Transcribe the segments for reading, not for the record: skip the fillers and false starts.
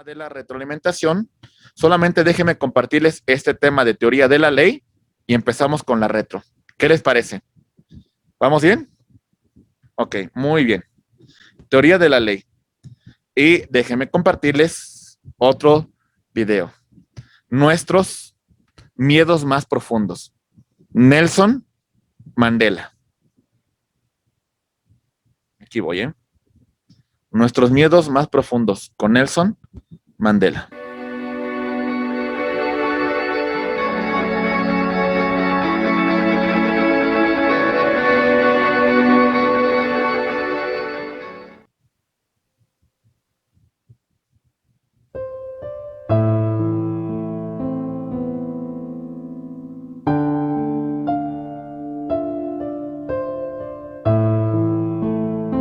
De la retroalimentación, solamente déjenme compartirles este tema de teoría de la ley y empezamos con la retro. ¿Qué les parece? ¿Vamos bien? Ok, muy bien. Teoría de la ley. Y déjenme compartirles otro video. Nuestros miedos más profundos. Nelson Mandela. Aquí voy, ¿eh? Nuestros miedos más profundos con Nelson Mandela.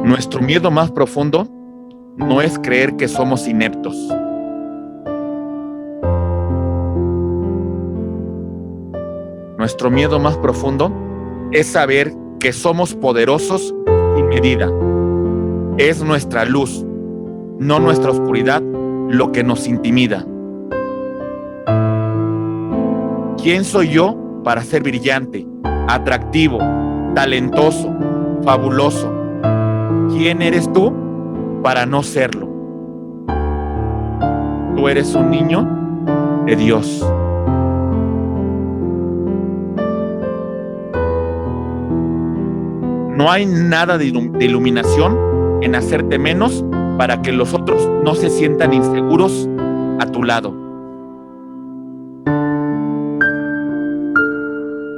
Nuestro miedo más profundo no es creer que somos ineptos. Nuestro miedo más profundo es saber que somos poderosos sin medida. Es nuestra luz, no nuestra oscuridad, lo que nos intimida. ¿Quién soy yo para ser brillante, atractivo, talentoso, fabuloso? ¿Quién eres tú para no serlo? Tú eres un niño de Dios. No hay nada de iluminación en hacerte menos para que los otros no se sientan inseguros a tu lado.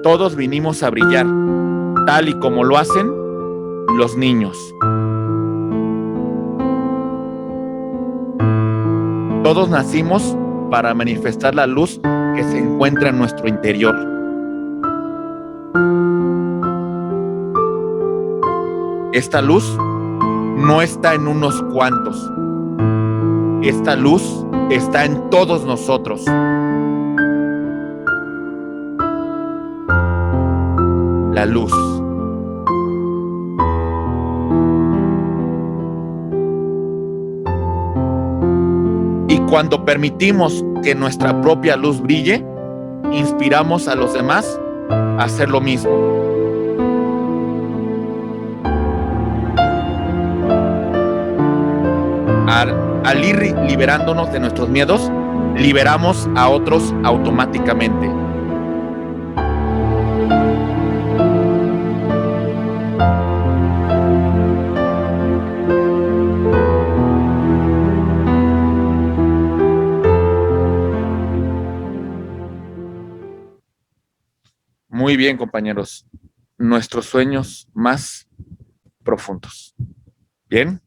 Todos vinimos a brillar, tal y como lo hacen los niños. Todos nacimos para manifestar la luz que se encuentra en nuestro interior. Esta luz no está en unos cuantos. Esta luz está en todos nosotros. La luz. Y cuando permitimos que nuestra propia luz brille, inspiramos a los demás a hacer lo mismo. al ir liberándonos de nuestros miedos, liberamos a otros automáticamente. Muy bien, compañeros. Nuestros sueños más profundos. Bien.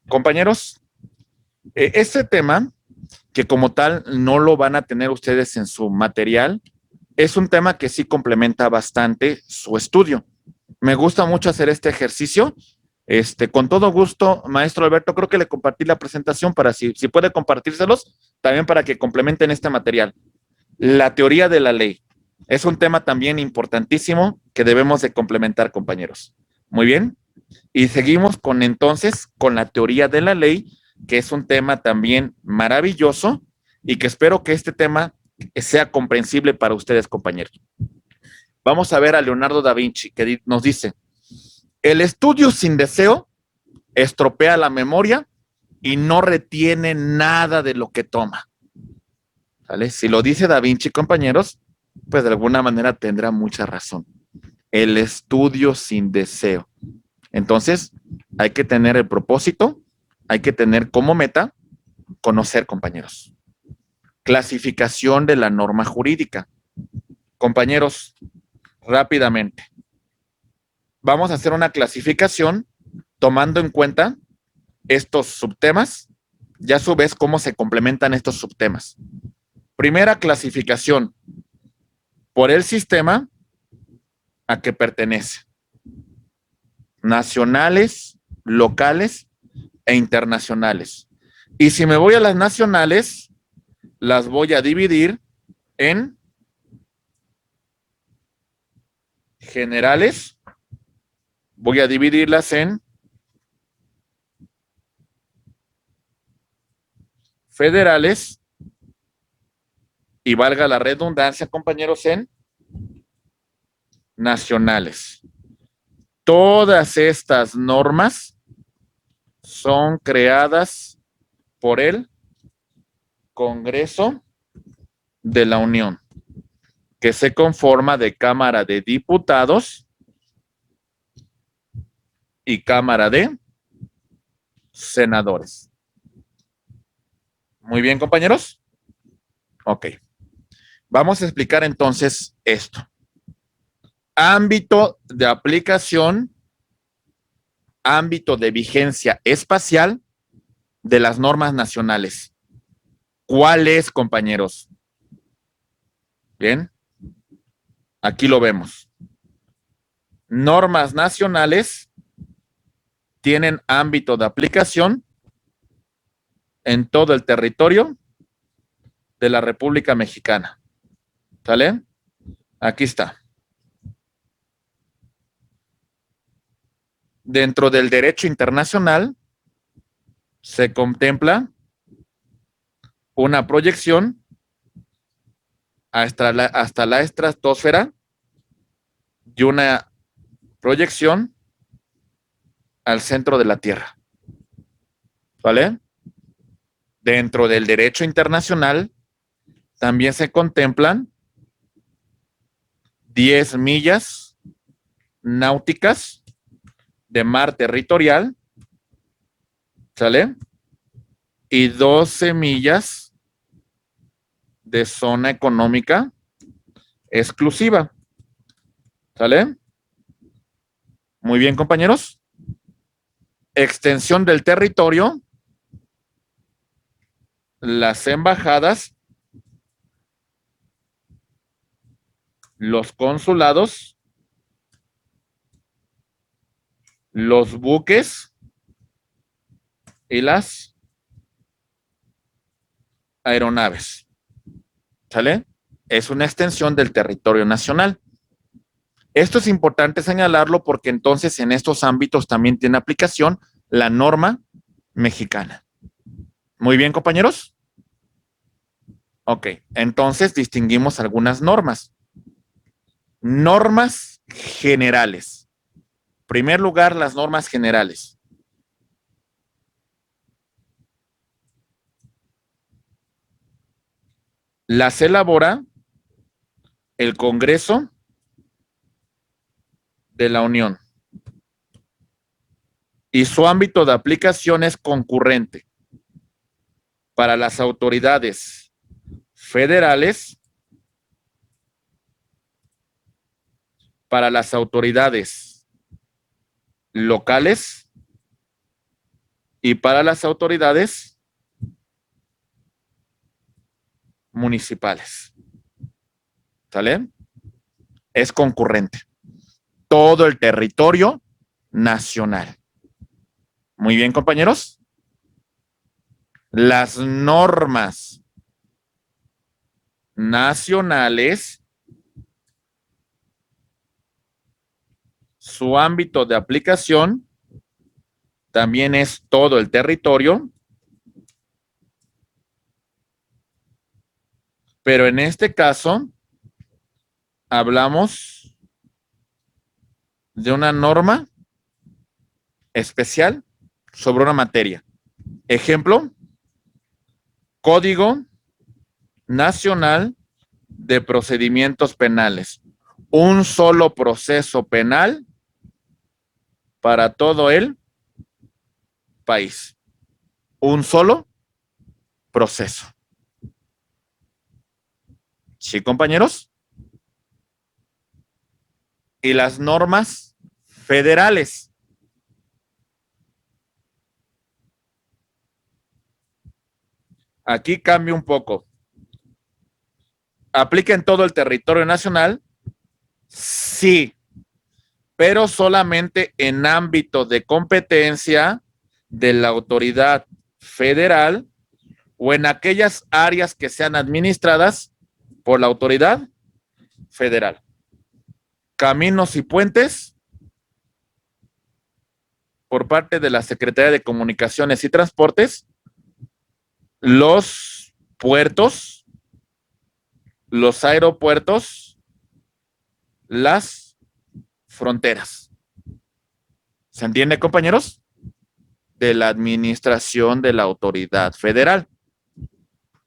Compañeros, este tema, que como tal no lo van a tener ustedes en su material, es un tema que sí complementa bastante su estudio. Me gusta mucho hacer este ejercicio. Con todo gusto, maestro Alberto, creo que le compartí la presentación para si puede compartírselos, también para que complementen este material. La teoría de la ley. Es un tema también importantísimo que debemos de complementar, compañeros. Muy bien. Y seguimos con la teoría de la ley, que es un tema también maravilloso y que espero que este tema sea comprensible para ustedes, compañeros. Vamos a ver a Leonardo da Vinci, que nos dice, el estudio sin deseo estropea la memoria y no retiene nada de lo que toma. ¿Vale? Si lo dice da Vinci, compañeros, pues de alguna manera tendrá mucha razón. El estudio sin deseo. Entonces, hay que tener el propósito, hay que tener como meta conocer, compañeros. Clasificación de la norma jurídica. Compañeros, rápidamente. Vamos a hacer una clasificación tomando en cuenta estos subtemas y a su vez cómo se complementan estos subtemas. Primera clasificación, por el sistema a que pertenece. Nacionales, locales e internacionales. Y si me voy a las nacionales, las voy a dividir en generales, voy a dividirlas en federales y valga la redundancia, compañeros, en nacionales. Todas estas normas son creadas por el Congreso de la Unión, que se conforma de Cámara de Diputados y Cámara de Senadores. Muy bien, compañeros. Ok. Vamos a explicar entonces esto. Ámbito de aplicación, ámbito de vigencia espacial de las normas nacionales. ¿Cuál es, compañeros? Bien. Aquí lo vemos. Normas nacionales tienen ámbito de aplicación en todo el territorio de la República Mexicana. ¿Sale? Aquí está. Dentro del derecho internacional se contempla una proyección hasta la estratosfera y una proyección al centro de la Tierra. ¿Vale? Dentro del derecho internacional también se contemplan 10 millas náuticas de mar territorial, ¿sale? Y 12 millas de zona económica exclusiva, ¿sale? Muy bien, compañeros. Extensión del territorio, las embajadas, los consulados, los buques y las aeronaves. ¿Sale? Es una extensión del territorio nacional. Esto es importante señalarlo porque entonces en estos ámbitos también tiene aplicación la norma mexicana. Muy bien, compañeros. Ok, entonces distinguimos algunas normas. Normas generales. En primer lugar, las normas generales. las elabora el Congreso de la Unión y su ámbito de aplicación es concurrente para las autoridades federales, para las autoridades locales y para las autoridades municipales. ¿Sale? Es concurrente. Todo el territorio nacional. Muy bien, compañeros. Las normas nacionales, su ámbito de aplicación también es todo el territorio, pero en este caso hablamos de una norma especial sobre una materia. Ejemplo, Código Nacional de Procedimientos Penales. Un solo proceso penal para todo el país. Un solo proceso. ¿Sí, compañeros? Y las normas federales. Aquí cambia un poco. ¿Aplica en todo el territorio nacional? Sí, pero solamente en ámbito de competencia de la autoridad federal o en aquellas áreas que sean administradas por la autoridad federal. Caminos y puentes por parte de la Secretaría de Comunicaciones y Transportes, los puertos, los aeropuertos, las fronteras. ¿Se entiende, compañeros? De la administración de la autoridad federal.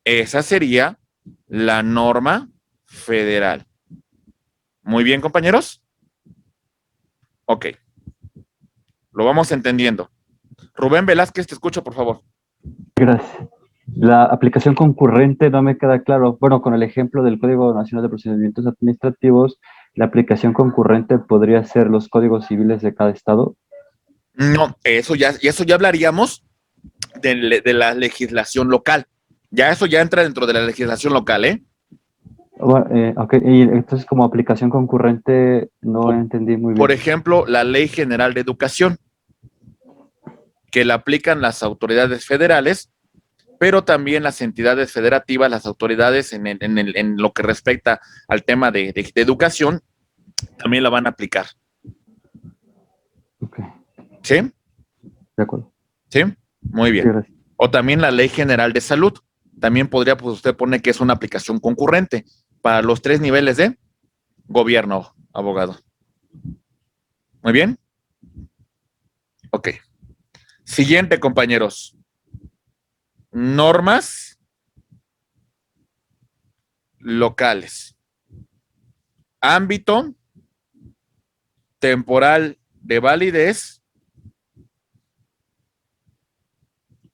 Esa sería la norma federal. Muy bien, compañeros. Ok. Lo vamos entendiendo. Rubén Velázquez, te escucho, por favor. Gracias. La aplicación concurrente no me queda claro. Bueno, con el ejemplo del Código Nacional de Procedimientos Administrativos, la aplicación concurrente podría ser los códigos civiles de cada estado. No, eso ya hablaríamos de la legislación local. Ya eso ya entra dentro de la legislación local, ¿eh? Bueno, ok, y entonces como aplicación concurrente no entendí muy bien. Por ejemplo, la Ley General de Educación, que la aplican las autoridades federales, pero también las entidades federativas, las autoridades en lo que respecta al tema de educación, también la van a aplicar. Ok. ¿Sí? De acuerdo. ¿Sí? Muy bien. Sí, gracias. O también la Ley General de Salud. También podría pues, usted poner que es una aplicación concurrente para los 3 niveles de gobierno, abogado. Muy bien. Ok. Siguiente, compañeros. Normas locales. Ámbito temporal de validez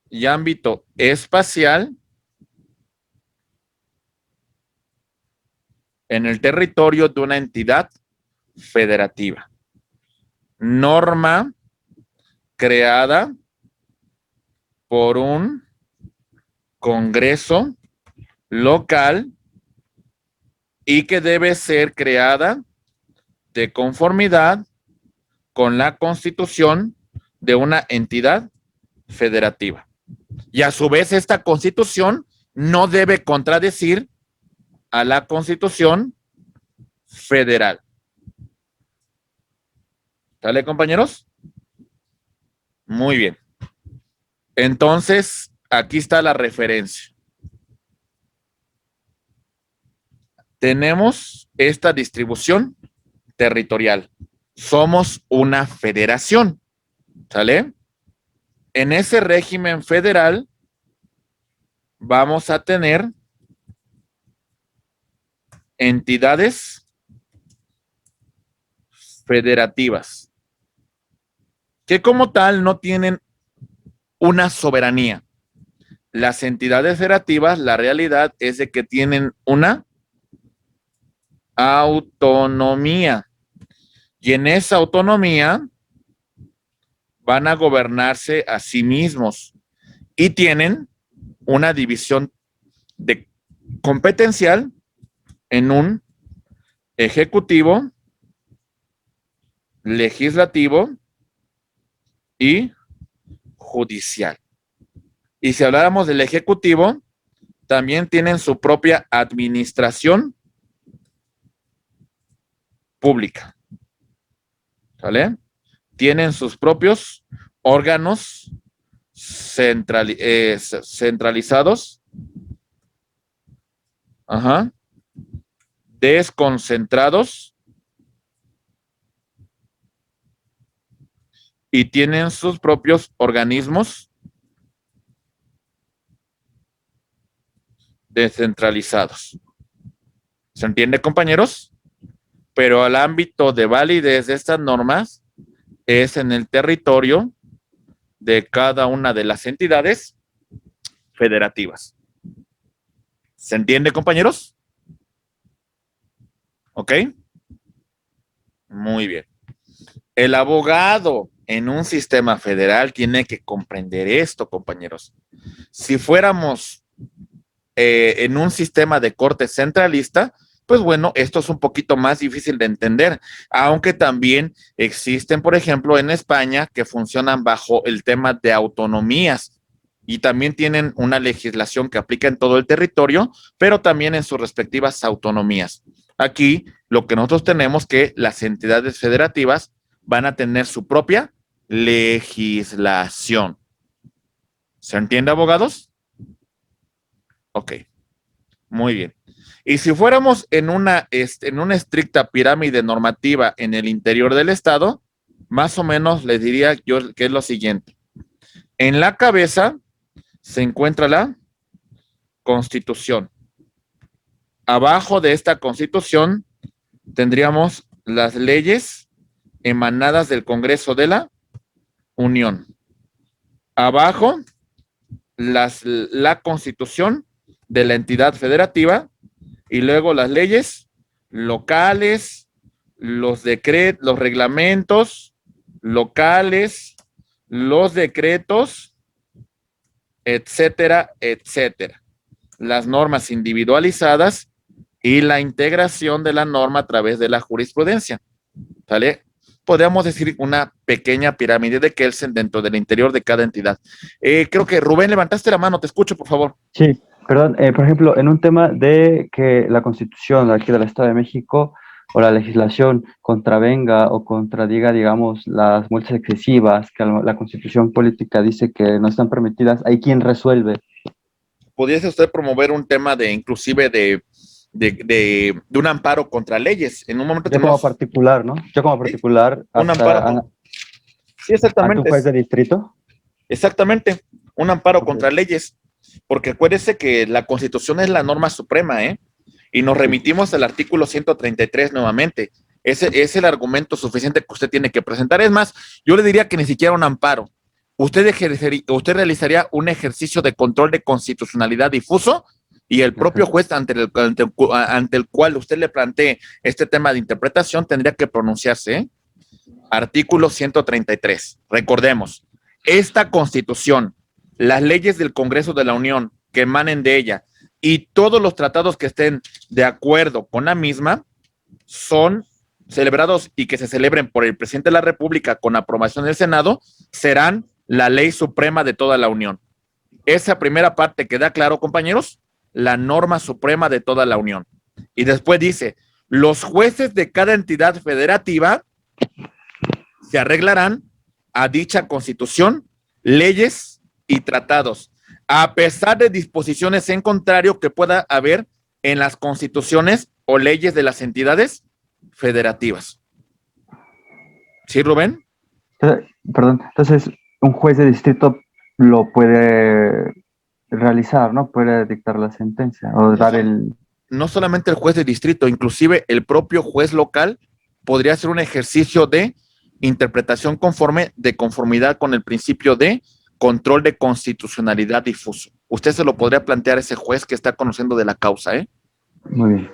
y ámbito espacial en el territorio de una entidad federativa. Norma creada por un congreso local y que debe ser creada de conformidad con la constitución de una entidad federativa. Y a su vez esta constitución no debe contradecir a la constitución federal. ¿Sale, compañeros? Muy bien. Entonces, aquí está la referencia. Tenemos esta distribución territorial. Somos una federación. ¿Sale? En ese régimen federal vamos a tener entidades federativas, que como tal no tienen una soberanía. Las entidades federativas, la realidad es de que tienen una autonomía, y en esa autonomía van a gobernarse a sí mismos y tienen una división de competencial en un ejecutivo, legislativo y judicial. Y si habláramos del ejecutivo, también tienen su propia administración pública, ¿vale? Tienen sus propios órganos centralizados, desconcentrados, y tienen sus propios organismos descentralizados. ¿Se entiende, compañeros? Pero el ámbito de validez de estas normas es en el territorio de cada una de las entidades federativas. ¿Se entiende, compañeros? ¿Ok? Muy bien. El abogado en un sistema federal tiene que comprender esto, compañeros. Si fuéramos en un sistema de corte centralista, pues bueno, esto es un poquito más difícil de entender, aunque también existen, por ejemplo, en España, que funcionan bajo el tema de autonomías y también tienen una legislación que aplica en todo el territorio, pero también en sus respectivas autonomías. Aquí lo que nosotros tenemos que las entidades federativas van a tener su propia legislación. ¿Se entiende, abogados? Ok, muy bien. Y si fuéramos en una estricta pirámide normativa en el interior del Estado, más o menos les diría yo que es lo siguiente. En la cabeza se encuentra la Constitución. Abajo de esta Constitución tendríamos las leyes emanadas del Congreso de la Unión. Abajo, la Constitución de la entidad federativa y luego las leyes locales, los decretos, los reglamentos locales, los decretos, etcétera, etcétera. Las normas individualizadas y la integración de la norma a través de la jurisprudencia. ¿Sale? Podríamos decir una pequeña pirámide de Kelsen dentro del interior de cada entidad. Creo que Rubén, levantaste la mano, te escucho, por favor. Sí, perdón, por ejemplo, en un tema de que la Constitución aquí del Estado de México o la legislación contravenga o contradiga, digamos, las multas excesivas que la Constitución política dice que no están permitidas, ¿hay quien resuelve? ¿Pudiese usted promover un tema de inclusive de un amparo contra leyes? En un momento Yo como particular, ¿no? Yo como particular. Un amparo. Sí, exactamente. ¿Ante un juez de distrito? Exactamente, un amparo contra leyes, porque acuérdese que la Constitución es la norma suprema, ¿eh? Y nos remitimos al artículo 133 nuevamente. Ese es el argumento suficiente que usted tiene que presentar. Es más, yo le diría que ni siquiera un amparo. Usted realizaría un ejercicio de control de constitucionalidad difuso y el propio juez ante el cual usted le plantee este tema de interpretación tendría que pronunciarse, ¿eh? Artículo 133. Recordemos, esta Constitución, las leyes del Congreso de la Unión que emanen de ella y todos los tratados que estén de acuerdo con la misma son celebrados y que se celebren por el presidente de la República con aprobación del Senado, serán la ley suprema de toda la Unión. Esa primera parte queda claro, compañeros, la norma suprema de toda la Unión. Y después dice, los jueces de cada entidad federativa se arreglarán a dicha Constitución, leyes y tratados, a pesar de disposiciones en contrario que pueda haber en las constituciones o leyes de las entidades federativas. ¿Sí, Rubén? Perdón, entonces un juez de distrito lo puede realizar, ¿no? Puede dictar la sentencia o dar el... no solamente el juez de distrito, inclusive el propio juez local podría hacer un ejercicio de interpretación de conformidad con el principio de control de constitucionalidad difuso. Usted se lo podría plantear a ese juez que está conociendo de la causa, ¿eh? Muy bien.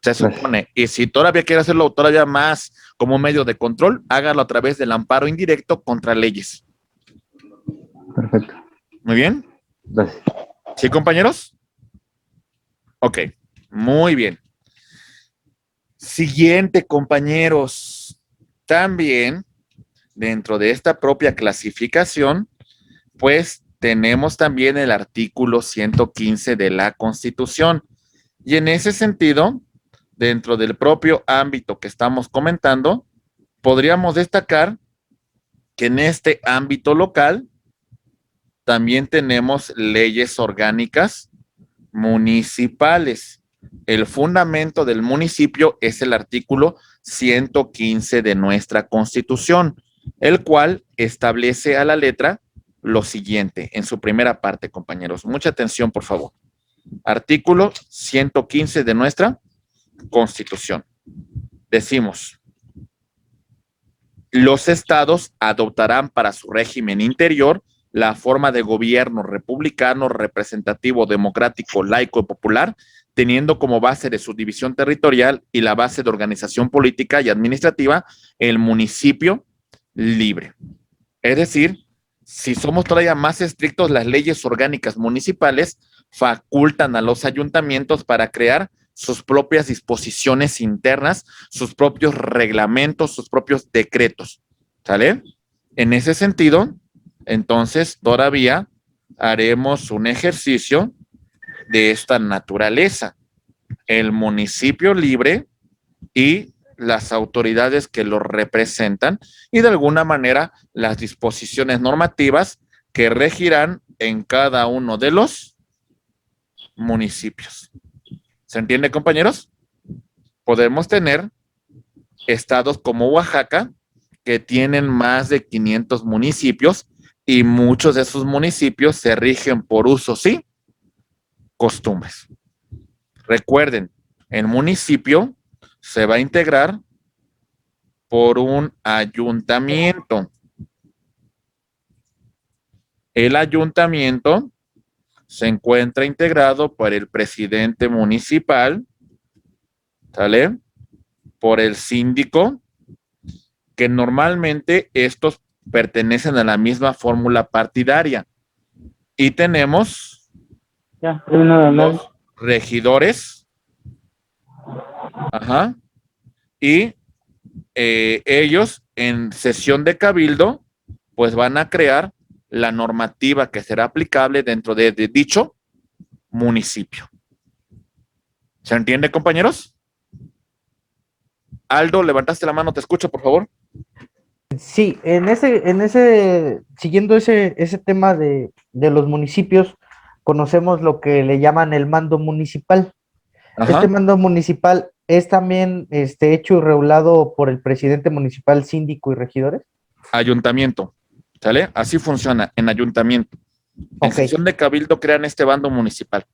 Se supone. Y si todavía quiere hacerlo todavía más como medio de control, hágalo a través del amparo indirecto contra leyes. Perfecto. Muy bien. Gracias. ¿Sí, compañeros? Ok, muy bien. Siguiente, compañeros. También, dentro de esta propia clasificación, pues tenemos también el artículo 115 de la Constitución. Y en ese sentido, dentro del propio ámbito que estamos comentando, podríamos destacar que en este ámbito local también tenemos leyes orgánicas municipales. El fundamento del municipio es el artículo 115 de nuestra Constitución, el cual establece a la letra lo siguiente en su primera parte, compañeros. Mucha atención, por favor. Artículo 115 de nuestra Constitución. Decimos, los estados adoptarán para su régimen interior la forma de gobierno republicano, representativo, democrático, laico y popular, teniendo como base de su división territorial y la base de organización política y administrativa el municipio libre. Es decir, si somos todavía más estrictos, las leyes orgánicas municipales facultan a los ayuntamientos para crear sus propias disposiciones internas, sus propios reglamentos, sus propios decretos. ¿Sale? En ese sentido, entonces todavía haremos un ejercicio de esta naturaleza. El municipio libre y las autoridades que lo representan y de alguna manera las disposiciones normativas que regirán en cada uno de los municipios. ¿Se entiende, compañeros? Podemos tener estados como Oaxaca que tienen más de 500 municipios y muchos de esos municipios se rigen por usos y costumbres. Recuerden, el municipio se va a integrar por un ayuntamiento. El ayuntamiento se encuentra integrado por el presidente municipal, ¿sale? Por el síndico, que normalmente estos pertenecen a la misma fórmula partidaria. Y tenemos los regidores, ajá, y ellos en sesión de cabildo, pues van a crear la normativa que será aplicable dentro de dicho municipio. ¿Se entiende, compañeros? Aldo, levantaste la mano, te escucho, por favor. Sí, siguiendo ese tema de los municipios, conocemos lo que le llaman el mando municipal. Ajá. Este mando municipal es también hecho y regulado por el presidente municipal, síndico y regidores. Ayuntamiento, ¿sale? Así funciona, en ayuntamiento. En sesión de cabildo crean este bando municipal.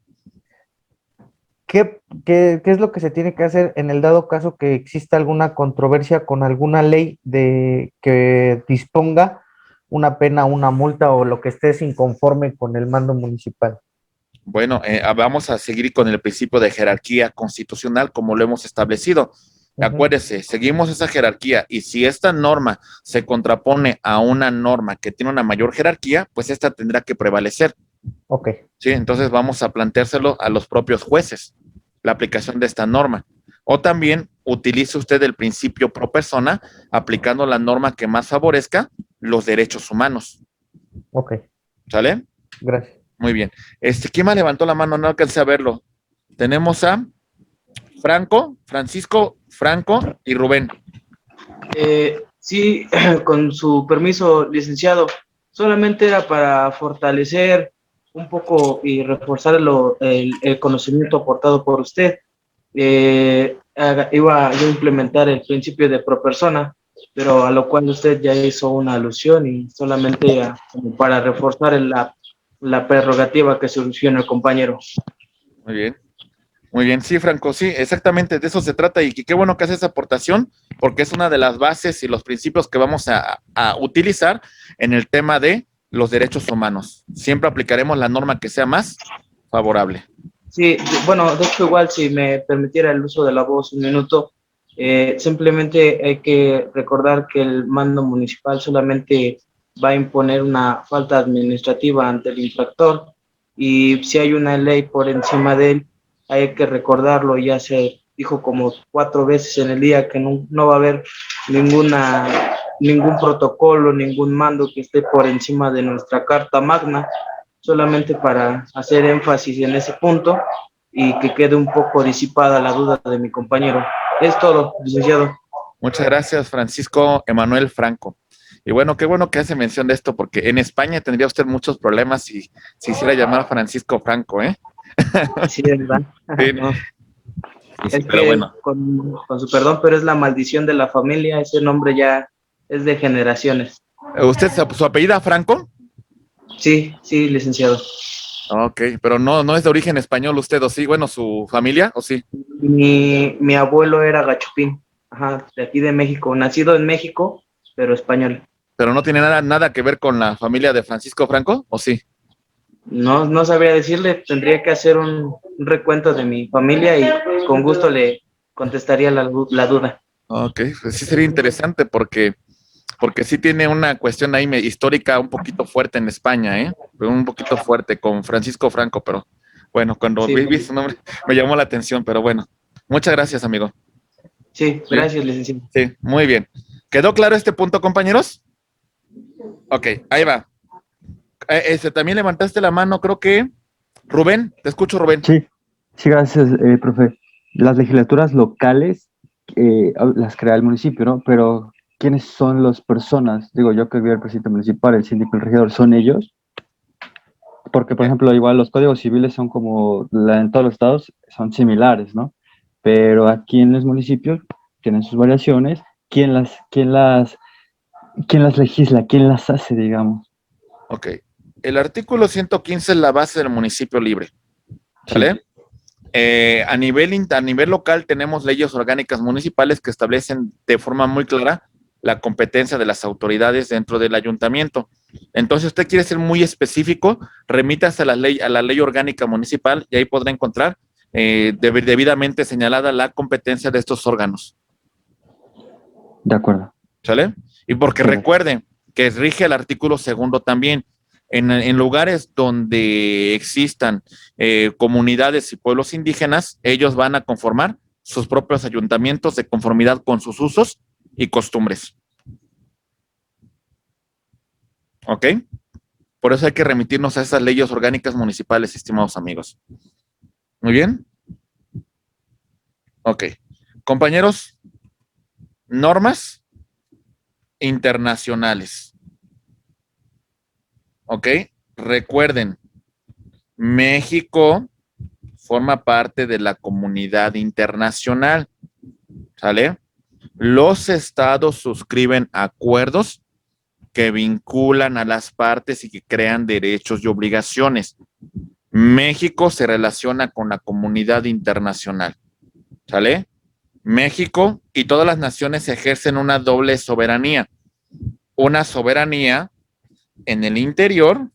¿Qué es lo que se tiene que hacer en el dado caso que exista alguna controversia con alguna ley que disponga una pena, una multa o lo que estés inconforme con el mando municipal? Bueno, vamos a seguir con el principio de jerarquía constitucional como lo hemos establecido. Acuérdese, seguimos esa jerarquía y si esta norma se contrapone a una norma que tiene una mayor jerarquía, pues esta tendrá que prevalecer. Ok. Sí, entonces vamos a planteárselo a los propios jueces, la aplicación de esta norma. O también utilice usted el principio pro persona aplicando la norma que más favorezca los derechos humanos. Ok. ¿Sale? Gracias. Muy bien. ¿Quién más levantó la mano? No alcancé a verlo. Tenemos a Francisco, Franco y Rubén. Sí, con su permiso, licenciado, solamente era para fortalecer un poco y reforzar el conocimiento aportado por usted. Iba yo a implementar el principio de pro persona, pero a lo cual usted ya hizo una alusión y solamente como para reforzar la prerrogativa que soluciona el compañero. Muy bien. Muy bien, sí, Franco, sí, exactamente de eso se trata y qué bueno que hace esa aportación porque es una de las bases y los principios que vamos a utilizar en el tema de los derechos humanos. Siempre aplicaremos la norma que sea más favorable. Sí, bueno, de hecho igual si me permitiera el uso de la voz un minuto, simplemente hay que recordar que el mando municipal solamente va a imponer una falta administrativa ante el infractor y si hay una ley por encima de él, hay que recordarlo, ya se dijo como 4 veces en el día que no va a haber ningún protocolo, ningún mando que esté por encima de nuestra Carta Magna, solamente para hacer énfasis en ese punto y que quede un poco disipada la duda de mi compañero. Es todo, licenciado. Muchas gracias, Francisco Emanuel Franco. Y bueno, qué bueno que hace mención de esto, porque en España tendría usted muchos problemas si se hiciera llamar Francisco Franco, ¿eh? Sí, ¿verdad? Sí, No, sí, es pero que, bueno. con su perdón, pero es la maldición de la familia, ese nombre ya es de generaciones. ¿Usted su apellida Franco? Sí, sí, licenciado. Ok, pero no es de origen español usted, ¿o sí? Bueno, ¿su familia, o sí? Mi abuelo era Gachupín, ajá, de aquí de México, nacido en México, pero español. Pero no tiene nada que ver con la familia de Francisco Franco, ¿o sí? No sabría decirle, tendría que hacer un recuento de mi familia y con gusto le contestaría la duda. Ok, pues sí sería interesante porque sí tiene una cuestión ahí histórica un poquito fuerte en España, ¿eh? Un poquito fuerte con Francisco Franco, pero bueno, cuando Sí, vi su nombre me llamó la atención, pero bueno. Muchas gracias, amigo. sí, Sí, gracias, licenciado. sí, muy bien. ¿Quedó claro este punto, compañeros? Ok, ahí va. También levantaste la mano, creo que Rubén, te escucho, Rubén. Sí, sí, gracias, profe. Las legislaturas locales las crea el municipio, ¿no? Pero ¿quiénes son las personas? Digo, yo que vi al presidente municipal, el síndico, el regidor, ¿son ellos? Porque, por ejemplo, igual los códigos civiles son como en todos los estados, son similares, ¿no? Pero aquí en los municipios tienen sus variaciones. ¿Quién las legisla? ¿Quién las hace, digamos? Ok. El artículo 115 es la base del municipio libre. ¿Sale? Sí, A nivel local tenemos leyes orgánicas municipales que establecen de forma muy clara la competencia de las autoridades dentro del ayuntamiento. Entonces, usted quiere ser muy específico, remítase a la ley orgánica municipal y ahí podrá encontrar debidamente señalada la competencia de estos órganos. de acuerdo. ¿Sale? Y porque Sí, recuerden que rige el artículo segundo también. En lugares donde existan comunidades y pueblos indígenas, ellos van a conformar sus propios ayuntamientos de conformidad con sus usos y costumbres. ¿Ok? Por eso hay que remitirnos a esas leyes orgánicas municipales, estimados amigos. Muy bien. Ok. Compañeros, normas internacionales. ¿Ok? Recuerden, México forma parte de la comunidad internacional, ¿sale? Los estados suscriben acuerdos que vinculan a las partes y que crean derechos y obligaciones. México se relaciona con la comunidad internacional, ¿sale? México y todas las naciones ejercen una doble soberanía, una soberanía en el interior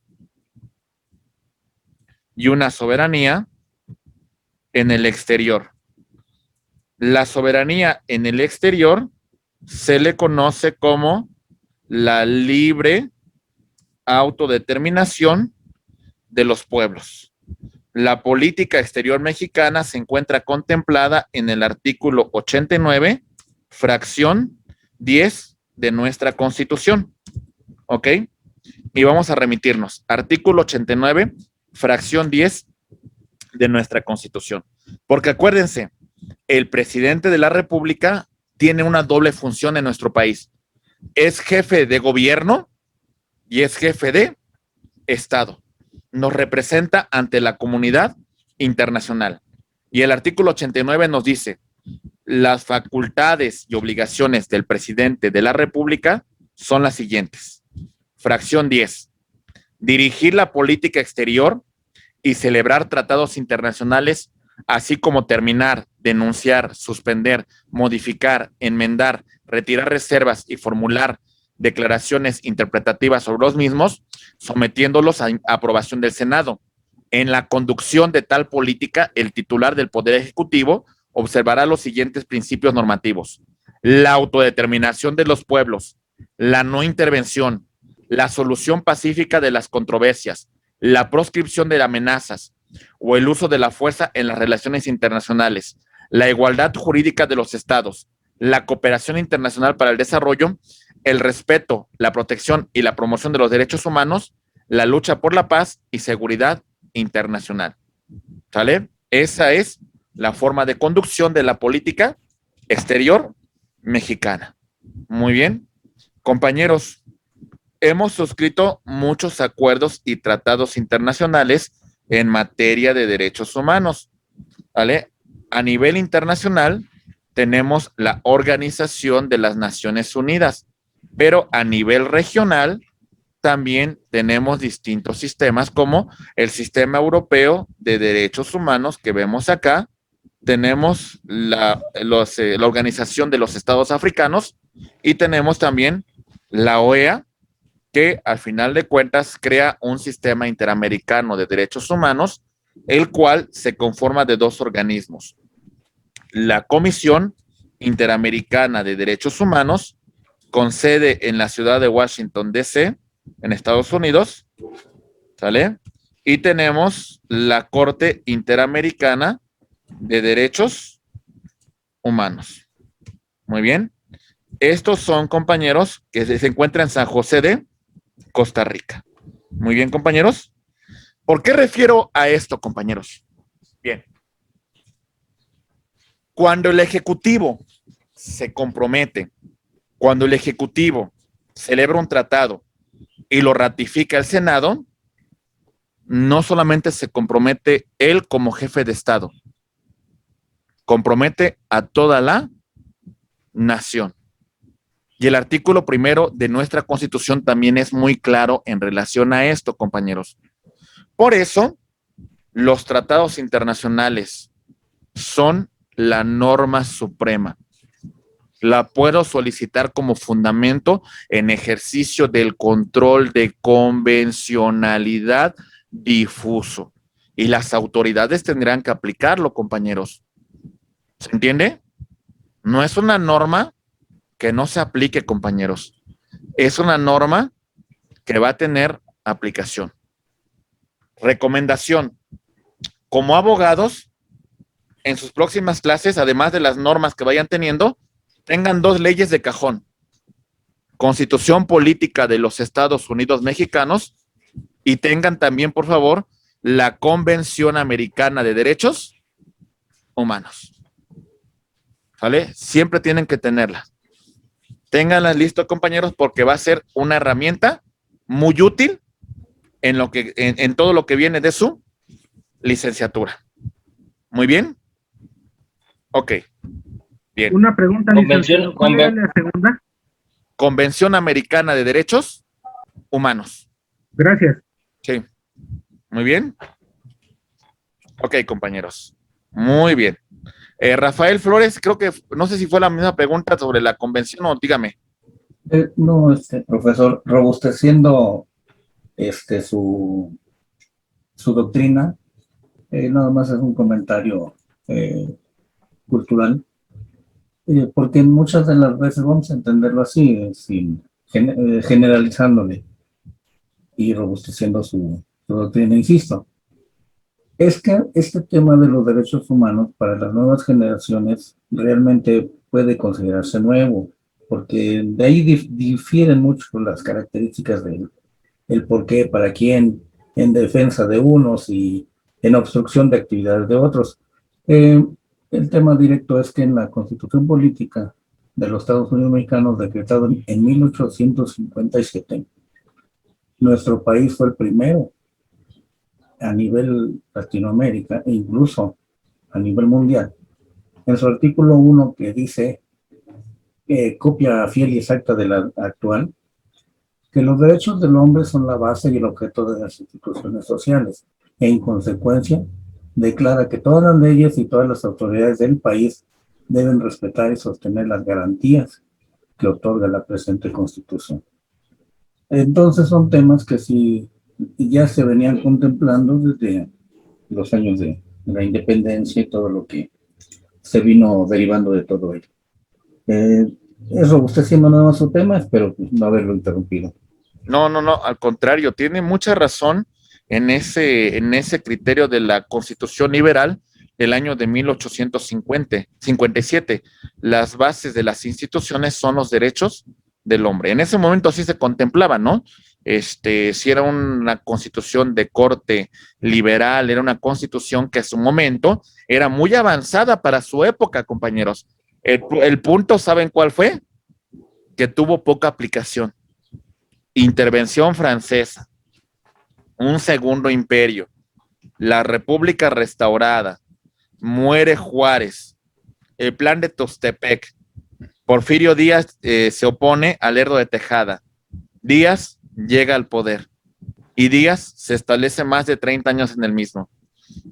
y una soberanía en el exterior. La soberanía en el exterior se le conoce como la libre autodeterminación de los pueblos. La política exterior mexicana se encuentra contemplada en el artículo 89, fracción 10 de nuestra Constitución. ¿Ok? Y vamos a remitirnos. Artículo 89, fracción 10 de nuestra Constitución. Porque acuérdense, el presidente de la República tiene una doble función en nuestro país. Es jefe de gobierno y es jefe de Estado. Nos representa ante la comunidad internacional. Y el artículo 89 nos dice, las facultades y obligaciones del presidente de la República son las siguientes. Fracción 10. Dirigir la política exterior y celebrar tratados internacionales así como terminar, denunciar, suspender, modificar, enmendar, retirar reservas y formular declaraciones interpretativas sobre los mismos, sometiéndolos a aprobación del Senado. En la conducción de tal política, el titular del Poder Ejecutivo observará los siguientes principios normativos: la autodeterminación de los pueblos, la no intervención, la solución pacífica de las controversias, la proscripción de amenazas o el uso de la fuerza en las relaciones internacionales, la igualdad jurídica de los estados, la cooperación internacional para el desarrollo, el respeto, la protección y la promoción de los derechos humanos, la lucha por la paz y seguridad internacional. ¿Sale? Esa es la forma de conducción de la política exterior mexicana. Muy bien. Compañeros, hemos suscrito muchos acuerdos y tratados internacionales en materia de derechos humanos. ¿Vale? A nivel internacional tenemos la Organización de las Naciones Unidas, pero a nivel regional también tenemos distintos sistemas, como el Sistema Europeo de Derechos Humanos que vemos acá. Tenemos la Organización de los Estados Africanos y tenemos también la OEA, que al final de cuentas crea un sistema interamericano de derechos humanos, el cual se conforma de dos organismos: la Comisión Interamericana de Derechos Humanos, con sede en la ciudad de Washington, D.C., en Estados Unidos, ¿sale? Y tenemos la Corte Interamericana de Derechos Humanos. Muy bien. Estos son, compañeros, que se encuentran en San José de Costa Rica. Muy bien, compañeros. ¿Por qué refiero a esto, compañeros? Bien. Cuando el Ejecutivo se compromete, cuando el Ejecutivo celebra un tratado y lo ratifica el Senado, no solamente se compromete él como jefe de Estado, compromete a toda la nación. Y el artículo 1 de nuestra Constitución también es muy claro en relación a esto, compañeros. Por eso, los tratados internacionales son la norma suprema. La puedo solicitar como fundamento en ejercicio del control de convencionalidad difuso. Y las autoridades tendrán que aplicarlo, compañeros. ¿Se entiende? No es una norma que no se aplique, compañeros. Es una norma que va a tener aplicación. Recomendación: como abogados, en sus próximas clases, además de las normas que vayan teniendo, tengan dos leyes de cajón: Constitución Política de los Estados Unidos Mexicanos, y tengan también, por favor, la Convención Americana de Derechos Humanos. ¿Vale? Siempre tienen que tenerlas. Ténganlas listas, compañeros, porque va a ser una herramienta muy útil en todo lo que viene de su licenciatura. Muy bien. Ok. Bien. Una pregunta, licenciado. ¿Cuál era la segunda? Convención Americana de Derechos Humanos. Gracias. Sí. Muy bien. Ok, compañeros. Muy bien. Rafael Flores, creo que, no sé si fue la misma pregunta sobre la convención o dígame. No, profesor, robusteciendo su doctrina, nada más es un comentario cultural, porque muchas de las veces vamos a entenderlo así, generalizándole y robusteciendo su doctrina. Insisto, es que este tema de los derechos humanos para las nuevas generaciones realmente puede considerarse nuevo, porque de ahí difieren mucho las características del por qué, para quién, en defensa de unos y en obstrucción de actividades de otros. El tema directo es que en la Constitución Política de los Estados Unidos Mexicanos, decretado en 1857, nuestro país fue el primero a nivel Latinoamérica e incluso a nivel mundial, en su artículo 1, que dice, copia fiel y exacta de la actual, que los derechos del hombre son la base y el objeto de las instituciones sociales, e en consecuencia declara que todas las leyes y todas las autoridades del país deben respetar y sostener las garantías que otorga la presente Constitución. Entonces son temas que sí ya se venían contemplando desde los años de la independencia y todo lo que se vino derivando de todo ello. Es robusteciendo nada más su tema, espero no haberlo interrumpido. No, al contrario, tiene mucha razón en ese criterio de la Constitución liberal del año de 1857. Las bases de las instituciones son los derechos del hombre. En ese momento así se contemplaba, ¿no? Si era una constitución de corte liberal, era una constitución que a su momento era muy avanzada para su época, compañeros. El punto, ¿saben cuál fue? Que tuvo poca aplicación. Intervención francesa, un segundo imperio, la República restaurada, muere Juárez, el plan de Tuxtepec, Porfirio Díaz se opone a Lerdo de Tejada, Díaz llega al poder y Díaz se establece más de 30 años en el mismo.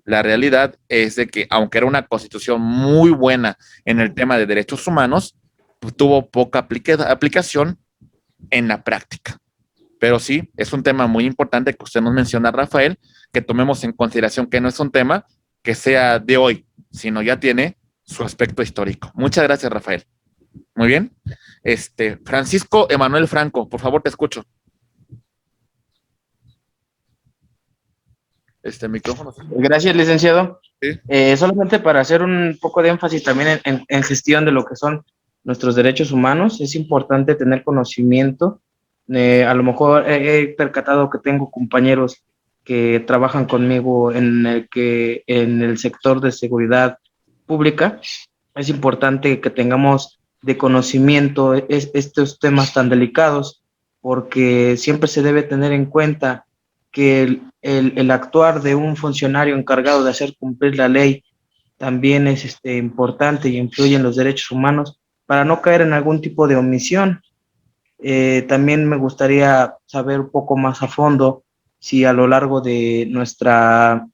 La realidad es de que, aunque era una constitución muy buena en el tema de derechos humanos, pues, tuvo poca aplicación en la práctica. Pero sí, es un tema muy importante que usted nos menciona, Rafael, que tomemos en consideración que no es un tema que sea de hoy, sino ya tiene su aspecto histórico. Muchas gracias, Rafael. Muy bien. Francisco Emanuel Franco, por favor, te escucho. Micrófono. Gracias, licenciado. Sí. Solamente para hacer un poco de énfasis también en gestión de lo que son nuestros derechos humanos, es importante tener conocimiento. A lo mejor he percatado que tengo compañeros que trabajan conmigo en el sector de seguridad pública. Es importante que tengamos de conocimiento estos temas tan delicados, porque siempre se debe tener en cuenta que el actuar de un funcionario encargado de hacer cumplir la ley también es importante y influye en los derechos humanos para no caer en algún tipo de omisión. También me gustaría saber un poco más a fondo si a lo largo de nuestra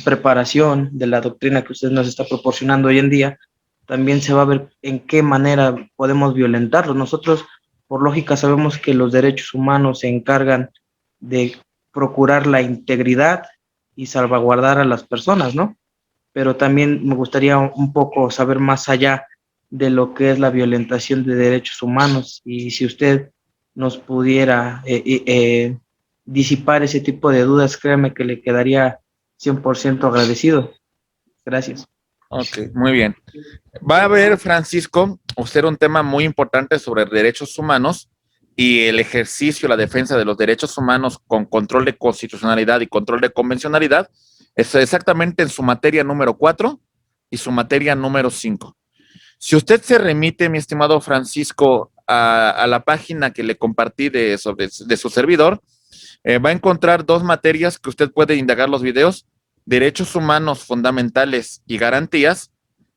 preparación de la doctrina que usted nos está proporcionando hoy en día, también se va a ver en qué manera podemos violentarlos. Nosotros, por lógica, sabemos que los derechos humanos se encargan de procurar la integridad y salvaguardar a las personas, ¿no? Pero también me gustaría un poco saber más allá de lo que es la violentación de derechos humanos y si usted nos pudiera disipar ese tipo de dudas, créame que le quedaría 100% agradecido. Gracias. Ok, muy bien. Va a ver, Francisco, usted un tema muy importante sobre derechos humanos y el ejercicio, la defensa de los derechos humanos con control de constitucionalidad y control de convencionalidad, es exactamente en su materia número 4 y su materia número 5. Si usted se remite, mi estimado Francisco, a la página que le compartí de su servidor, va a encontrar dos materias que usted puede indagar los videos: derechos humanos fundamentales y garantías,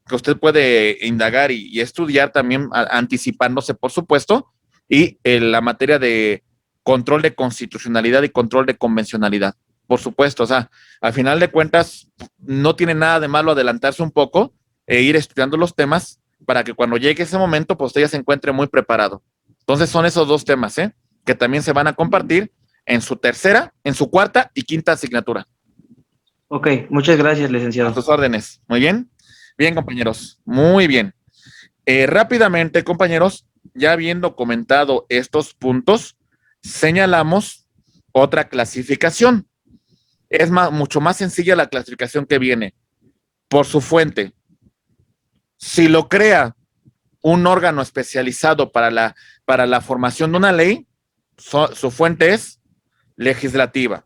que usted puede indagar y estudiar también anticipándose, por supuesto, y la materia de control de constitucionalidad y control de convencionalidad, por supuesto. O sea, al final de cuentas, no tiene nada de malo adelantarse un poco e ir estudiando los temas para que cuando llegue ese momento, pues usted ya se encuentre muy preparado. Entonces son esos dos temas, que también se van a compartir en su cuarta y quinta asignatura. Ok, muchas gracias, licenciado. A sus órdenes. Muy bien. Bien, compañeros. Muy bien. Rápidamente, compañeros, ya habiendo comentado estos puntos, señalamos otra clasificación. Es mucho más sencilla la clasificación que viene por su fuente. Si lo crea un órgano especializado para la formación de una ley, su fuente es legislativa.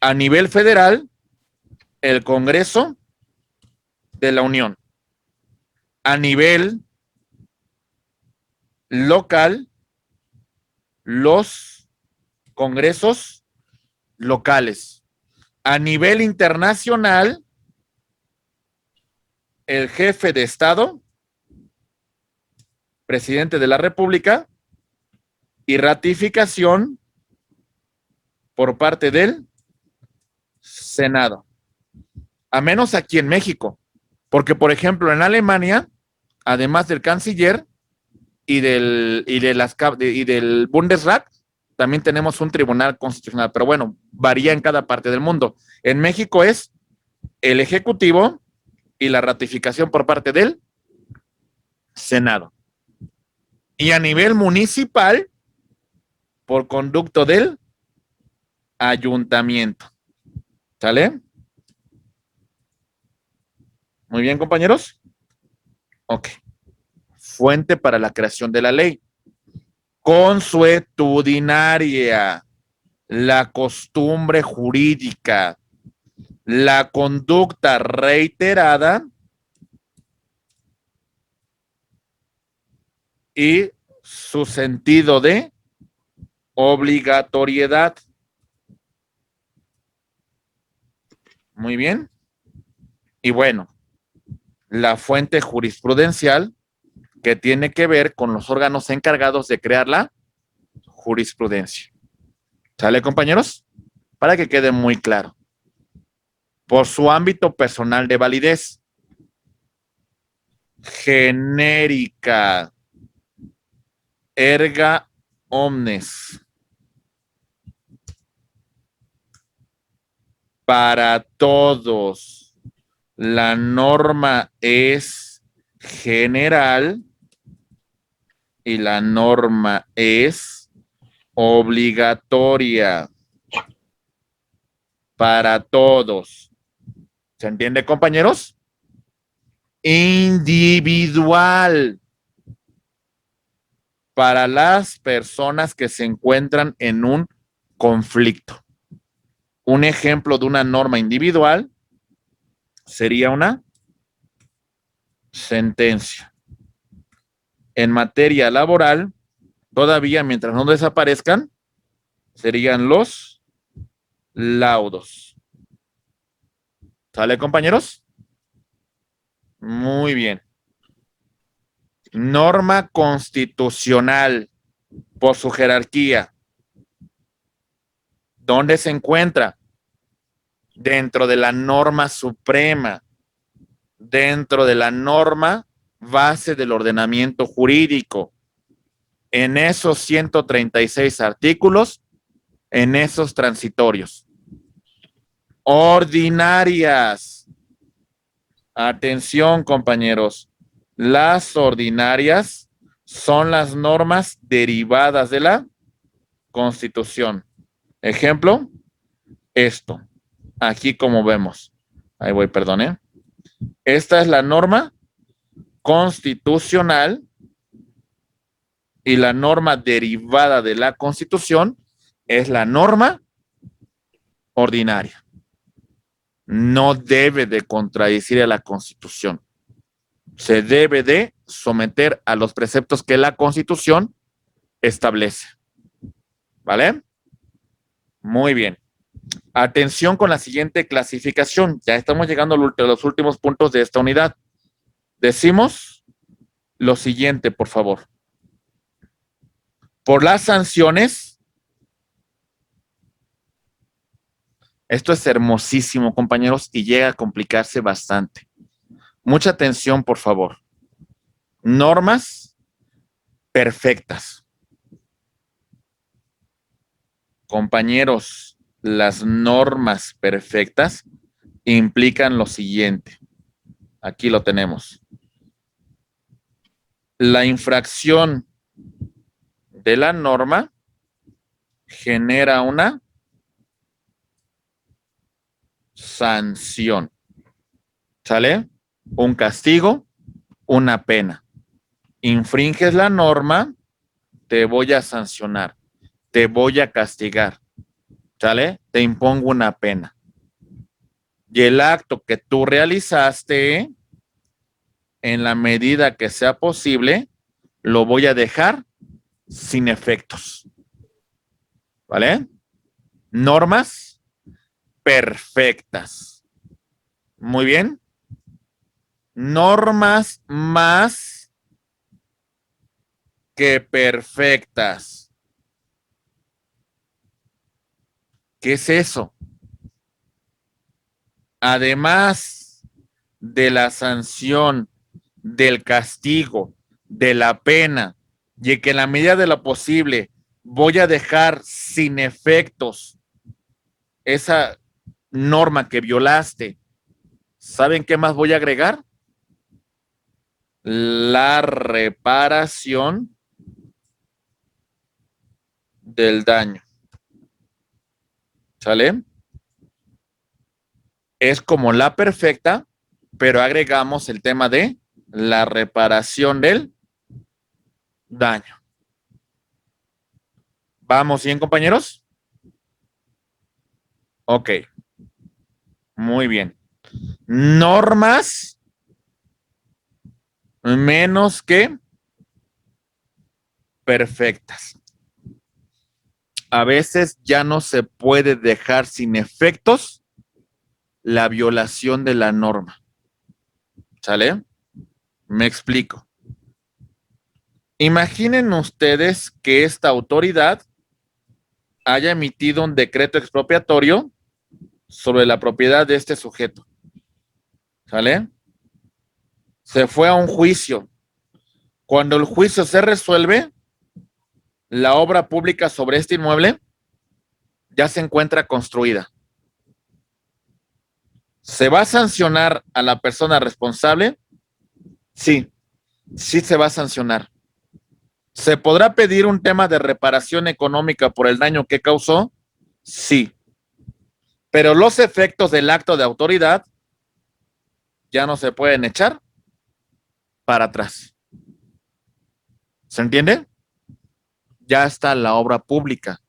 A nivel federal, el Congreso de la Unión. A nivel local, los congresos locales. A nivel internacional, el jefe de Estado, presidente de la República, y ratificación por parte del Senado. a menos aquí en México, porque por ejemplo en Alemania, además del canciller y del Bundesrat, también tenemos un tribunal constitucional, pero bueno, varía en cada parte del mundo. En México es el Ejecutivo y la ratificación por parte del Senado. Y a nivel municipal, por conducto del ayuntamiento. ¿Sale? Muy bien, compañeros. Ok. Fuente para la creación de la ley. Consuetudinaria, la costumbre jurídica, la conducta reiterada y su sentido de obligatoriedad. Muy bien. Y bueno, la fuente jurisprudencial que tiene que ver con los órganos encargados de crear la jurisprudencia. ¿Sale, compañeros? Para que quede muy claro. Por su ámbito personal de validez. Genérica. Erga omnes. Para todos. La norma es general y la norma es obligatoria para todos. ¿Se entiende, compañeros? Individual para las personas que se encuentran en un conflicto. Un ejemplo de una norma individual sería una sentencia. En materia laboral, todavía mientras no desaparezcan, serían los laudos. ¿Sale, compañeros? Muy bien. Norma constitucional por su jerarquía. ¿Dónde se encuentra? Dentro de la norma suprema, dentro de la norma base del ordenamiento jurídico. En esos 136 artículos, en esos transitorios. Ordinarias. Atención, compañeros. Las ordinarias son las normas derivadas de la Constitución. Ejemplo, esto. Aquí como vemos. Ahí voy, perdón. Esta es la norma constitucional y la norma derivada de la Constitución es la norma ordinaria. No debe de contradecir a la Constitución. Se debe de someter a los preceptos que la Constitución establece. ¿Vale? Muy bien. Atención con la siguiente clasificación. Ya estamos llegando a los últimos puntos de esta unidad. Decimos lo siguiente, por favor. Por las sanciones. Esto es hermosísimo, compañeros, y llega a complicarse bastante. Mucha atención, por favor. Normas perfectas. Compañeros, las normas perfectas implican lo siguiente. Aquí lo tenemos. La infracción de la norma genera una sanción. ¿Sale? Un castigo, una pena. Infringes la norma, te voy a sancionar, te voy a castigar. ¿Sale? Te impongo una pena. Y el acto que tú realizaste, en la medida que sea posible, lo voy a dejar sin efectos. ¿Vale? Normas perfectas. Muy bien. Normas más que perfectas. ¿Qué es eso? además de la sanción, del castigo, de la pena, y que en la medida de lo posible voy a dejar sin efectos esa norma que violaste, ¿saben qué más voy a agregar? La reparación del daño. ¿Sale? Es como la perfecta, pero agregamos el tema de la reparación del daño. ¿Vamos bien, compañeros? Ok. Muy bien. Normas menos que perfectas. A veces ya no se puede dejar sin efectos la violación de la norma. ¿Sale? Me explico. Imaginen ustedes que esta autoridad haya emitido un decreto expropiatorio sobre la propiedad de este sujeto. ¿Sale? Se fue a un juicio. Cuando el juicio se resuelve, la obra pública sobre este inmueble ya se encuentra construida. ¿Se va a sancionar a la persona responsable? Sí, sí se va a sancionar. ¿Se podrá pedir un tema de reparación económica por el daño que causó? Sí. Pero los efectos del acto de autoridad ya no se pueden echar para atrás. ¿Se entiende? Ya está la obra pública,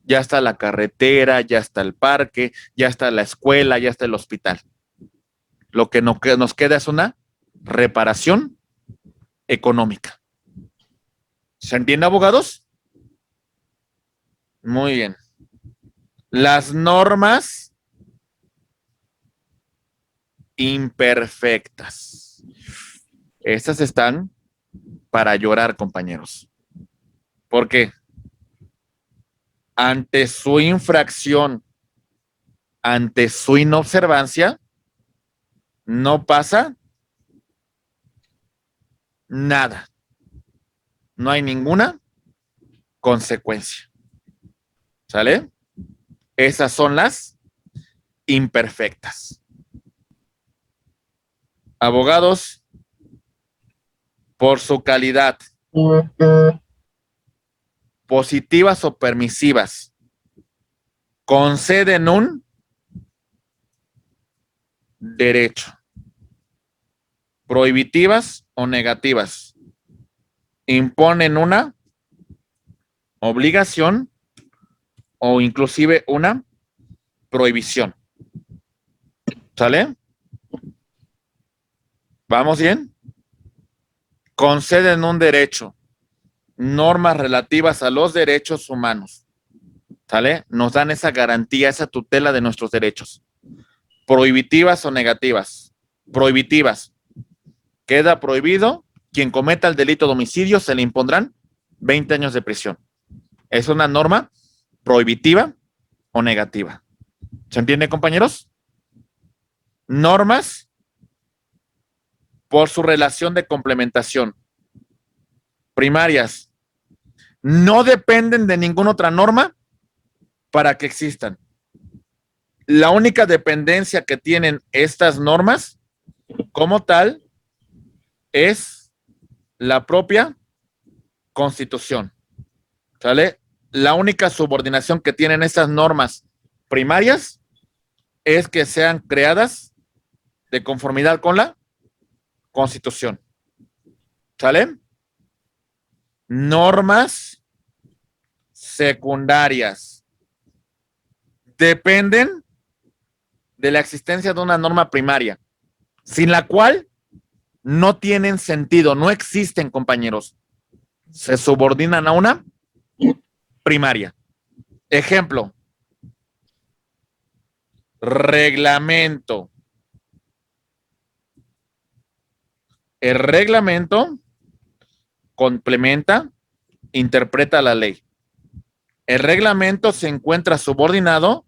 ya está la carretera, ya está el parque, ya está la escuela, ya está el hospital. Lo que nos queda es una reparación económica. ¿Se entiende, abogados? Muy bien. Las normas imperfectas. Estas están para llorar, compañeros. ¿Por qué? Ante su infracción, ante su inobservancia, no pasa nada. No hay ninguna consecuencia. ¿Sale? Esas son las imperfectas. Abogados, por su calidad, positivas o permisivas, conceden un derecho. Prohibitivas o negativas, imponen una obligación o inclusive una prohibición. ¿Sale? ¿Vamos bien? Conceden un derecho. Normas relativas a los derechos humanos. ¿Sale? Nos dan esa garantía, esa tutela de nuestros derechos. Prohibitivas o negativas. Prohibitivas. Queda prohibido, quien cometa el delito de homicidio se le impondrán 20 años de prisión. Es una norma prohibitiva o negativa. ¿Se entiende, compañeros? Normas por su relación de complementación. Primarias. No dependen de ninguna otra norma para que existan. La única dependencia que tienen estas normas como tal es la propia Constitución. ¿Sale? La única subordinación que tienen estas normas primarias es que sean creadas de conformidad con la Constitución. ¿Sale? Normas secundarias dependen de la existencia de una norma primaria, sin la cual no tienen sentido, no existen, compañeros. Se subordinan a una primaria. Ejemplo, reglamento. El reglamento complementa, interpreta la ley. El reglamento se encuentra subordinado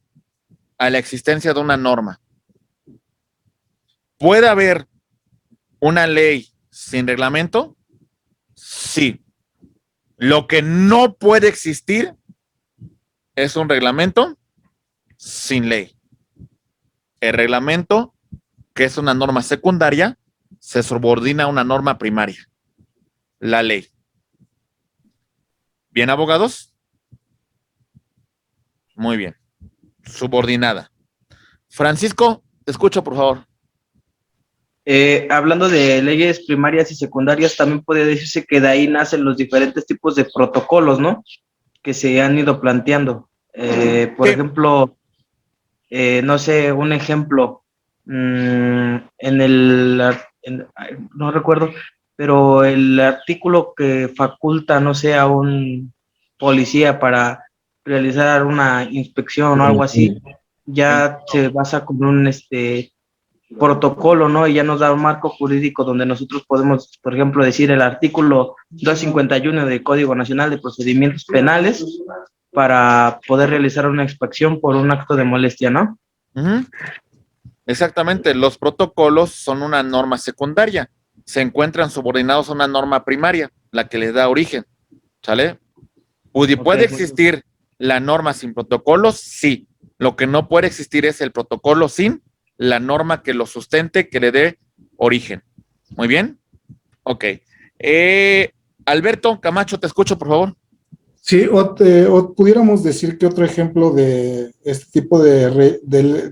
a la existencia de una norma. ¿Puede haber una ley sin reglamento? Sí. Lo que no puede existir es un reglamento sin ley. El reglamento, que es una norma secundaria, se subordina a una norma primaria, la ley. ¿Bien, abogados? Muy bien. Subordinada. Francisco, te escucho, por favor. Hablando de leyes primarias y secundarias, también puede decirse que de ahí nacen los diferentes tipos de protocolos, ¿no? Que se han ido planteando. Por ejemplo, no sé, un ejemplo, no recuerdo, pero el artículo que faculta, no sé, a un policía para realizar una inspección o algo así, ya se basa como un protocolo, ¿no? Y ya nos da un marco jurídico donde nosotros podemos, por ejemplo, decir el artículo 251 del Código Nacional de Procedimientos Penales para poder realizar una inspección por un acto de molestia, ¿no? Exactamente, los protocolos son una norma secundaria, se encuentran subordinados a una norma primaria, la que les da origen, ¿sale? ¿Puede existir la norma sin protocolos? Sí. Lo que no puede existir es el protocolo sin la norma que lo sustente, que le dé origen. Muy bien. Ok. Alberto Camacho, te escucho, por favor. Sí, o pudiéramos decir que otro ejemplo de este tipo de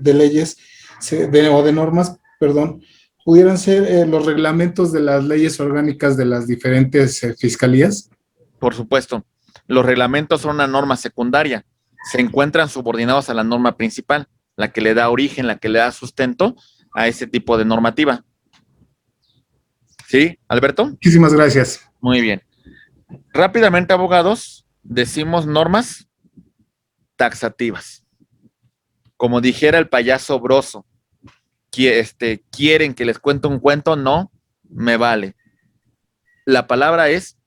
leyes o de normas, perdón, pudieran ser los reglamentos de las leyes orgánicas de las diferentes fiscalías. Por supuesto. Los reglamentos son una norma secundaria. Se encuentran subordinados a la norma principal, la que le da origen, la que le da sustento a ese tipo de normativa. ¿Sí, Alberto? Muchísimas gracias. Muy bien. Rápidamente, abogados, decimos normas taxativas. Como dijera el payaso Broso, quieren que les cuente un cuento, no, me vale. La palabra es,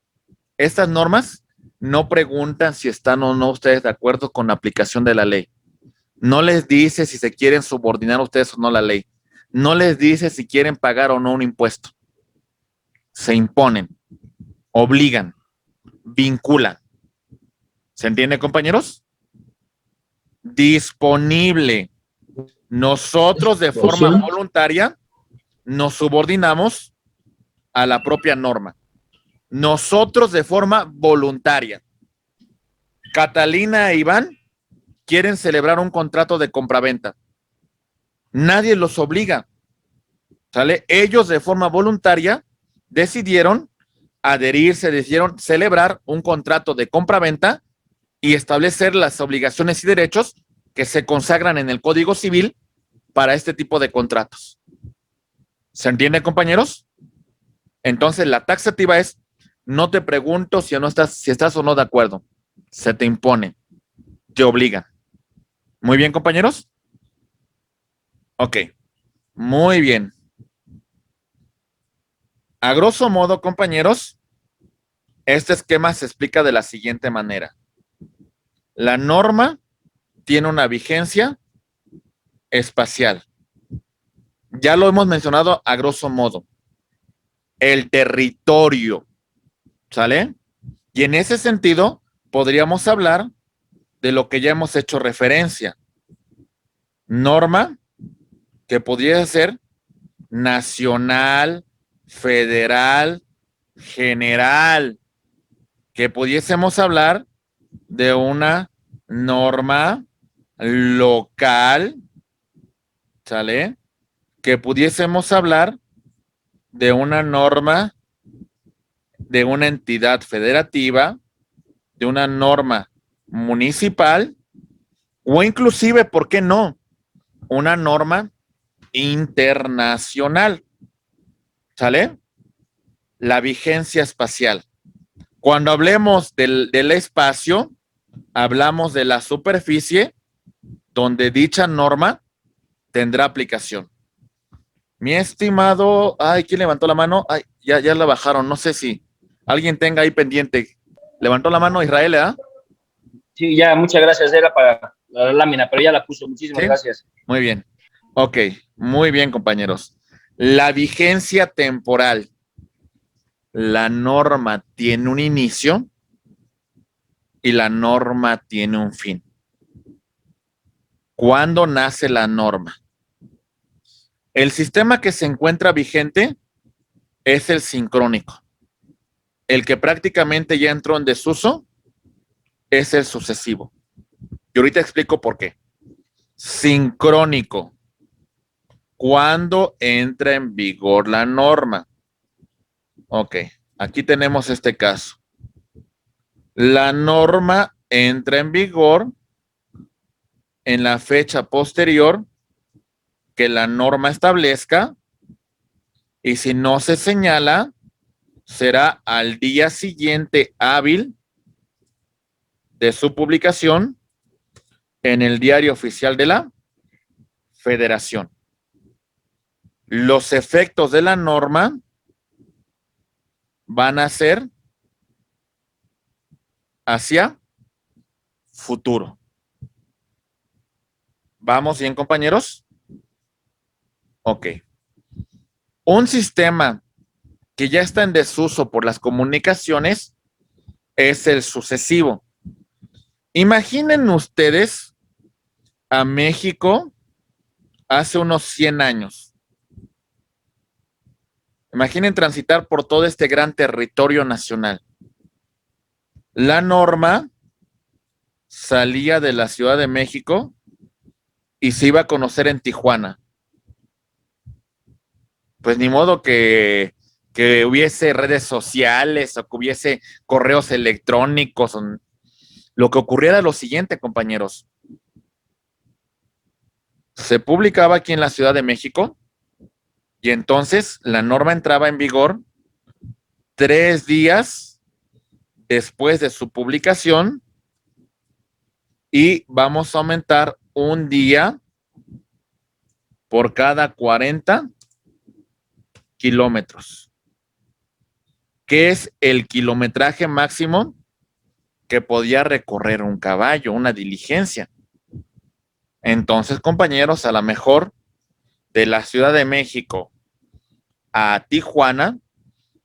estas normas no preguntan si están o no ustedes de acuerdo con la aplicación de la ley. No les dice si se quieren subordinar ustedes o no la ley. No les dice si quieren pagar o no un impuesto. Se imponen, obligan, vinculan. ¿Se entiende, compañeros? Disponible. Nosotros de forma voluntaria nos subordinamos a la propia norma. Nosotros de forma voluntaria. Catalina e Iván quieren celebrar un contrato de compraventa. Nadie los obliga, ¿sale? Ellos de forma voluntaria decidieron adherirse, decidieron celebrar un contrato de compraventa y establecer las obligaciones y derechos que se consagran en el Código Civil para este tipo de contratos. ¿Se entiende, compañeros? Entonces, la taxativa es, no te pregunto si estás o no de acuerdo. Se te impone, te obligan. Muy bien, compañeros. Ok, muy bien. A grosso modo, compañeros, este esquema se explica de la siguiente manera. La norma tiene una vigencia espacial. Ya lo hemos mencionado a grosso modo. El territorio, ¿sale? Y en ese sentido, podríamos hablar de lo que ya hemos hecho referencia. Norma que podría ser nacional, federal, general, que pudiésemos hablar de una norma local, ¿sale? Que pudiésemos hablar de una norma de una entidad federativa, de una norma municipal, o inclusive, ¿por qué no? Una norma internacional, ¿sale? La vigencia espacial. Cuando hablemos del espacio, hablamos de la superficie donde dicha norma tendrá aplicación. Mi estimado, ¿quién levantó la mano? Ya la bajaron, no sé si alguien tenga ahí pendiente. ¿Levantó la mano Israel, Sí, ya, muchas gracias. Era para la lámina, pero ya la puso. Muchísimas gracias. Muy bien. Ok, muy bien, compañeros. La vigencia temporal. La norma tiene un inicio y la norma tiene un fin. ¿Cuándo nace la norma? El sistema que se encuentra vigente es el sincrónico. El que prácticamente ya entró en desuso es el sucesivo. Y ahorita explico por qué. Sincrónico. ¿Cuándo entra en vigor la norma? Ok, aquí tenemos este caso. La norma entra en vigor en la fecha posterior que la norma establezca y si no se señala, será al día siguiente hábil de su publicación en el Diario Oficial de la Federación. Los efectos de la norma van a ser hacia futuro. ¿Vamos bien, compañeros? Ok. Un sistema que ya está en desuso por las comunicaciones es el sucesivo. Imaginen ustedes a México hace unos 100 años. Imaginen transitar por todo este gran territorio nacional. La norma salía de la Ciudad de México y se iba a conocer en Tijuana. Pues ni modo que hubiese redes sociales o que hubiese correos electrónicos. Lo que ocurría era lo siguiente, compañeros. Se publicaba aquí en la Ciudad de México y entonces la norma entraba en vigor 3 días después de su publicación y vamos a aumentar un día por cada 40 kilómetros, que es el kilometraje máximo que podía recorrer un caballo, una diligencia. Entonces, compañeros, a lo mejor de la Ciudad de México a Tijuana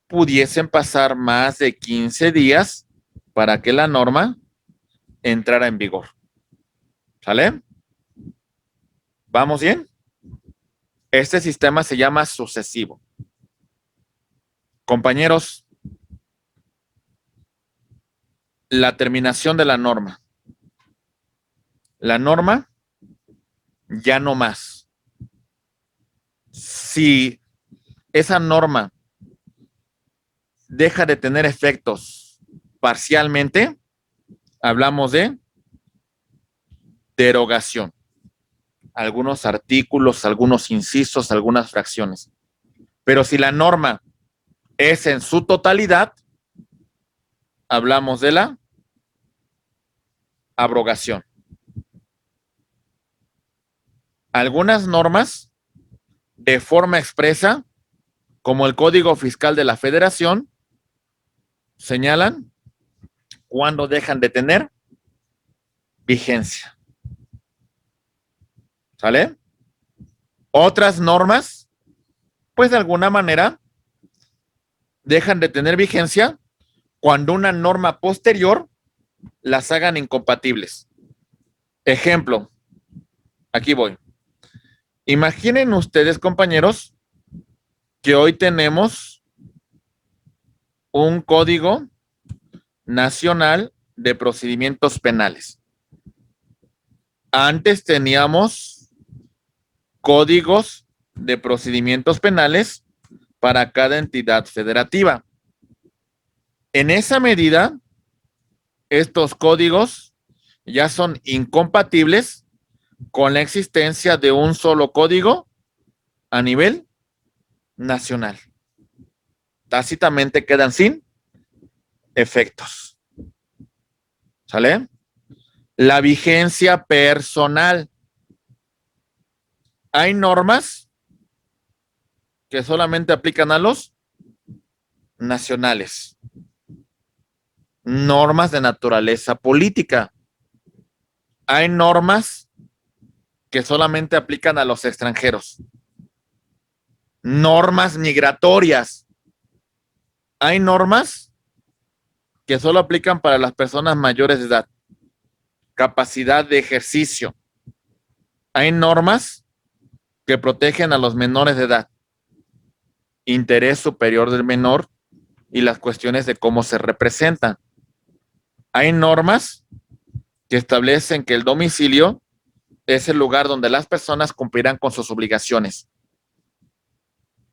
pudiesen pasar más de 15 días para que la norma entrara en vigor. ¿Sale? ¿Vamos bien? Este sistema se llama sucesivo. Compañeros, la terminación de la norma. La norma ya no más. Si esa norma deja de tener efectos parcialmente, hablamos de derogación. Algunos artículos, algunos incisos, algunas fracciones. Pero si la norma es en su totalidad, hablamos de la abrogación. Algunas normas, de forma expresa, como el Código Fiscal de la Federación, señalan cuándo dejan de tener vigencia. ¿Sale? Otras normas, pues de alguna manera, dejan de tener vigencia cuando una norma posterior las hagan incompatibles. Ejemplo, aquí voy. Imaginen ustedes, compañeros, que hoy tenemos un Código Nacional de Procedimientos Penales. Antes teníamos códigos de procedimientos penales para cada entidad federativa. En esa medida, estos códigos ya son incompatibles con la existencia de un solo código a nivel nacional. Tácitamente quedan sin efectos. ¿Sale? La vigencia personal. Hay normas que solamente aplican a los nacionales. Normas de naturaleza política. Hay normas que solamente aplican a los extranjeros. Normas migratorias. Hay normas que solo aplican para las personas mayores de edad. Capacidad de ejercicio. Hay normas que protegen a los menores de edad. Interés superior del menor y las cuestiones de cómo se representan. Hay normas que establecen que el domicilio es el lugar donde las personas cumplirán con sus obligaciones.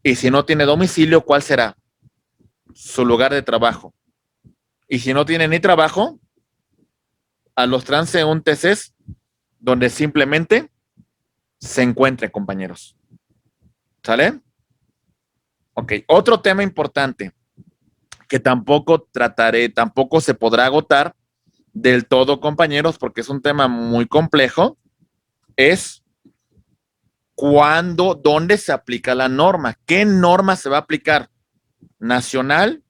Y si no tiene domicilio, ¿cuál será? Su lugar de trabajo. Y si no tiene ni trabajo, a los transeúntes es donde simplemente se encuentren, compañeros. ¿Sale? Ok, otro tema importante que tampoco se podrá agotar del todo, compañeros, porque es un tema muy complejo, es dónde se aplica la norma. ¿Qué norma se va a aplicar? ¿Nacional?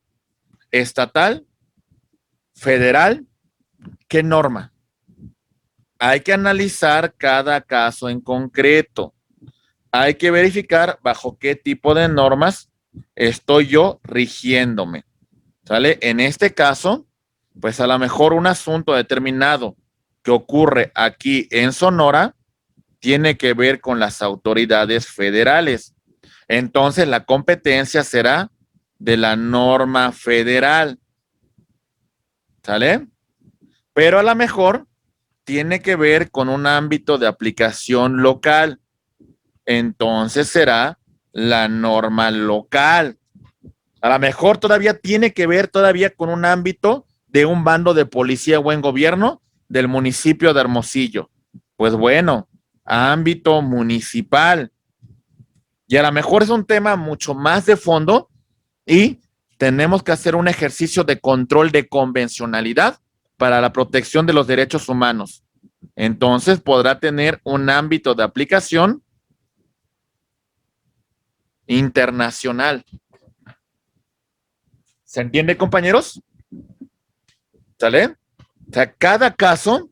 ¿Estatal? ¿Federal? ¿Qué norma? Hay que analizar cada caso en concreto. Hay que verificar bajo qué tipo de normas estoy yo rigiéndome. ¿Sale? En este caso, pues a lo mejor un asunto determinado que ocurre aquí en Sonora tiene que ver con las autoridades federales. Entonces, la competencia será de la norma federal. ¿Sale? Pero a lo mejor tiene que ver con un ámbito de aplicación local. Entonces será la norma local. A lo mejor todavía tiene que ver con un ámbito de un bando de policía o buen gobierno del municipio de Hermosillo. Pues bueno, ámbito municipal. Y a lo mejor es un tema mucho más de fondo y tenemos que hacer un ejercicio de control de convencionalidad para la protección de los derechos humanos. Entonces podrá tener un ámbito de aplicación internacional. ¿Se entiende, compañeros? ¿Sale? O sea, cada caso,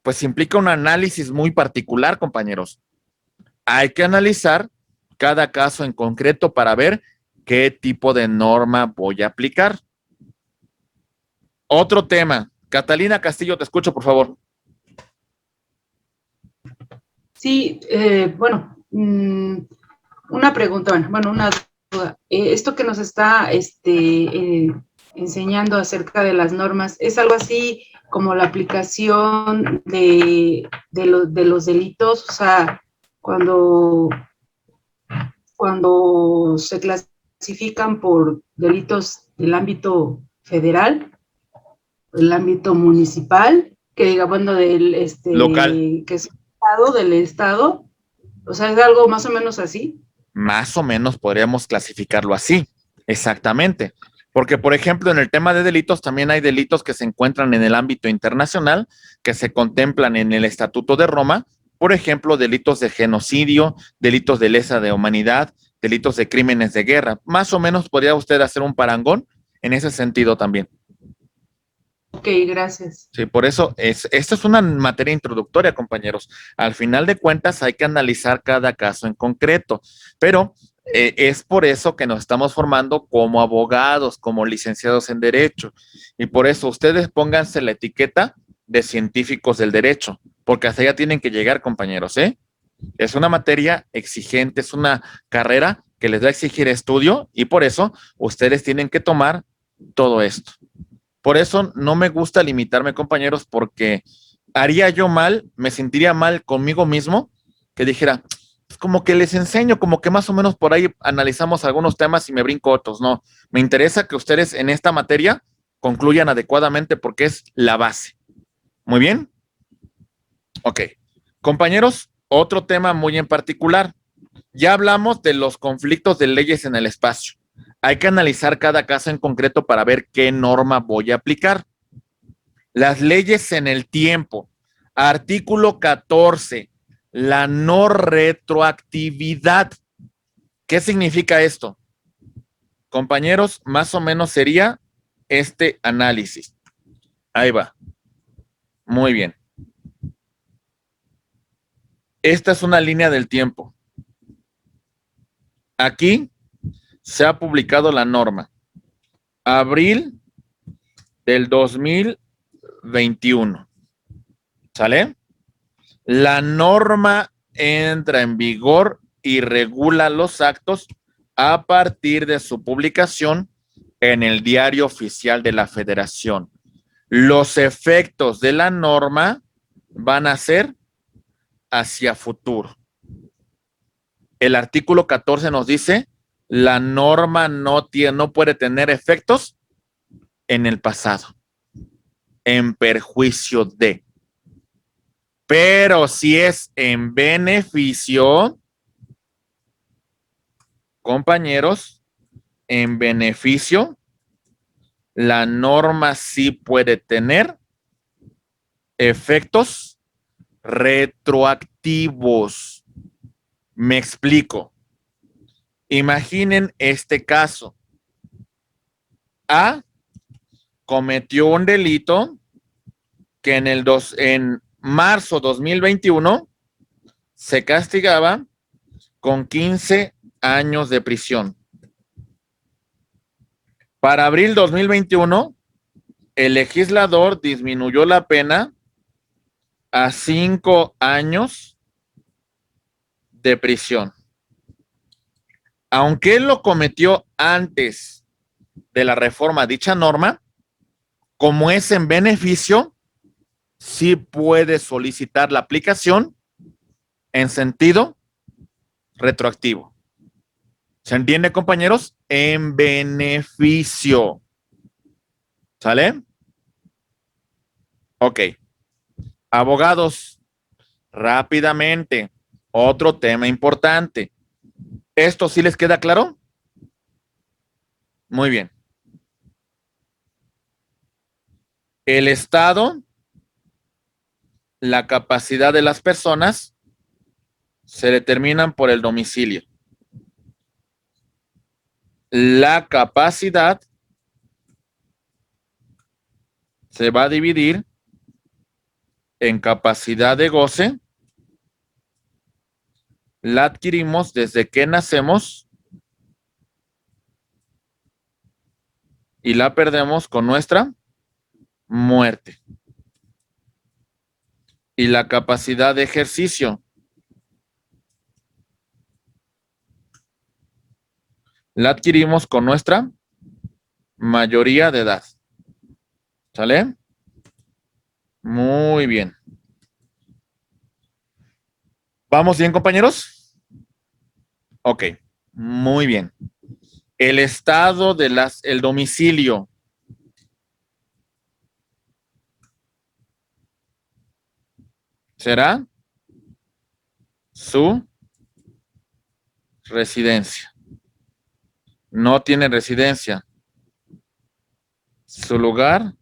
pues implica un análisis muy particular, compañeros. Hay que analizar cada caso en concreto para ver qué tipo de norma voy a aplicar. Otro tema. Catalina Castillo, te escucho, por favor. Sí, bueno, una pregunta, bueno, una duda. Esto que nos está enseñando acerca de las normas, ¿es algo así como la aplicación de los delitos? O sea, cuando se clasifican por delitos del ámbito federal, el ámbito municipal, que diga, bueno, local, que es del estado, o sea, es algo más o menos así. Más o menos podríamos clasificarlo así, exactamente. Porque, por ejemplo, en el tema de delitos también hay delitos que se encuentran en el ámbito internacional, que se contemplan en el Estatuto de Roma, por ejemplo, delitos de genocidio, delitos de lesa de humanidad, delitos de crímenes de guerra. Más o menos podría usted hacer un parangón en ese sentido también. Ok, gracias. Sí, por eso esta es una materia introductoria, compañeros. Al final de cuentas hay que analizar cada caso en concreto, pero es por eso que nos estamos formando como abogados, como licenciados en Derecho. Y por eso ustedes pónganse la etiqueta de científicos del derecho, porque hasta allá tienen que llegar, compañeros, ¿eh? Es una materia exigente, es una carrera que les va a exigir estudio y por eso ustedes tienen que tomar todo esto. Por eso no me gusta limitarme, compañeros, porque haría yo mal, me sentiría mal conmigo mismo que dijera, como que les enseño, como que más o menos por ahí analizamos algunos temas y me brinco otros. No, me interesa que ustedes en esta materia concluyan adecuadamente porque es la base. Muy bien. Ok. Compañeros, otro tema muy en particular. Ya hablamos de los conflictos de leyes en el espacio. Hay que analizar cada caso en concreto para ver qué norma voy a aplicar. Las leyes en el tiempo. Artículo 14. La no retroactividad. ¿Qué significa esto? Compañeros, más o menos sería este análisis. Ahí va. Muy bien. Esta es una línea del tiempo. Aquí se ha publicado la norma. Abril del 2021. ¿Sale? La norma entra en vigor y regula los actos a partir de su publicación en el Diario Oficial de la Federación. Los efectos de la norma van a ser hacia futuro. El artículo 14 nos dice, la norma no puede tener efectos en el pasado, en perjuicio de. Pero si es en beneficio, compañeros, en beneficio, la norma sí puede tener efectos retroactivos. Me explico. Imaginen este caso. A cometió un delito que en marzo 2021 se castigaba con 15 años de prisión. Para abril 2021, el legislador disminuyó la pena a 5 años de prisión. Aunque él lo cometió antes de la reforma a dicha norma, como es en beneficio, sí puede solicitar la aplicación en sentido retroactivo. ¿Se entiende, compañeros? En beneficio. ¿Sale? Ok. Abogados, rápidamente, otro tema importante. ¿Esto sí les queda claro? Muy bien. El Estado, la capacidad de las personas se determinan por el domicilio. La capacidad se va a dividir en capacidad de goce. La adquirimos desde que nacemos y la perdemos con nuestra muerte. Y la capacidad de ejercicio la adquirimos con nuestra mayoría de edad. ¿Sale? Muy bien. ¿Vamos bien, compañeros? Ok, muy bien. El estado de el domicilio. Será su residencia. No tiene residencia. Su lugar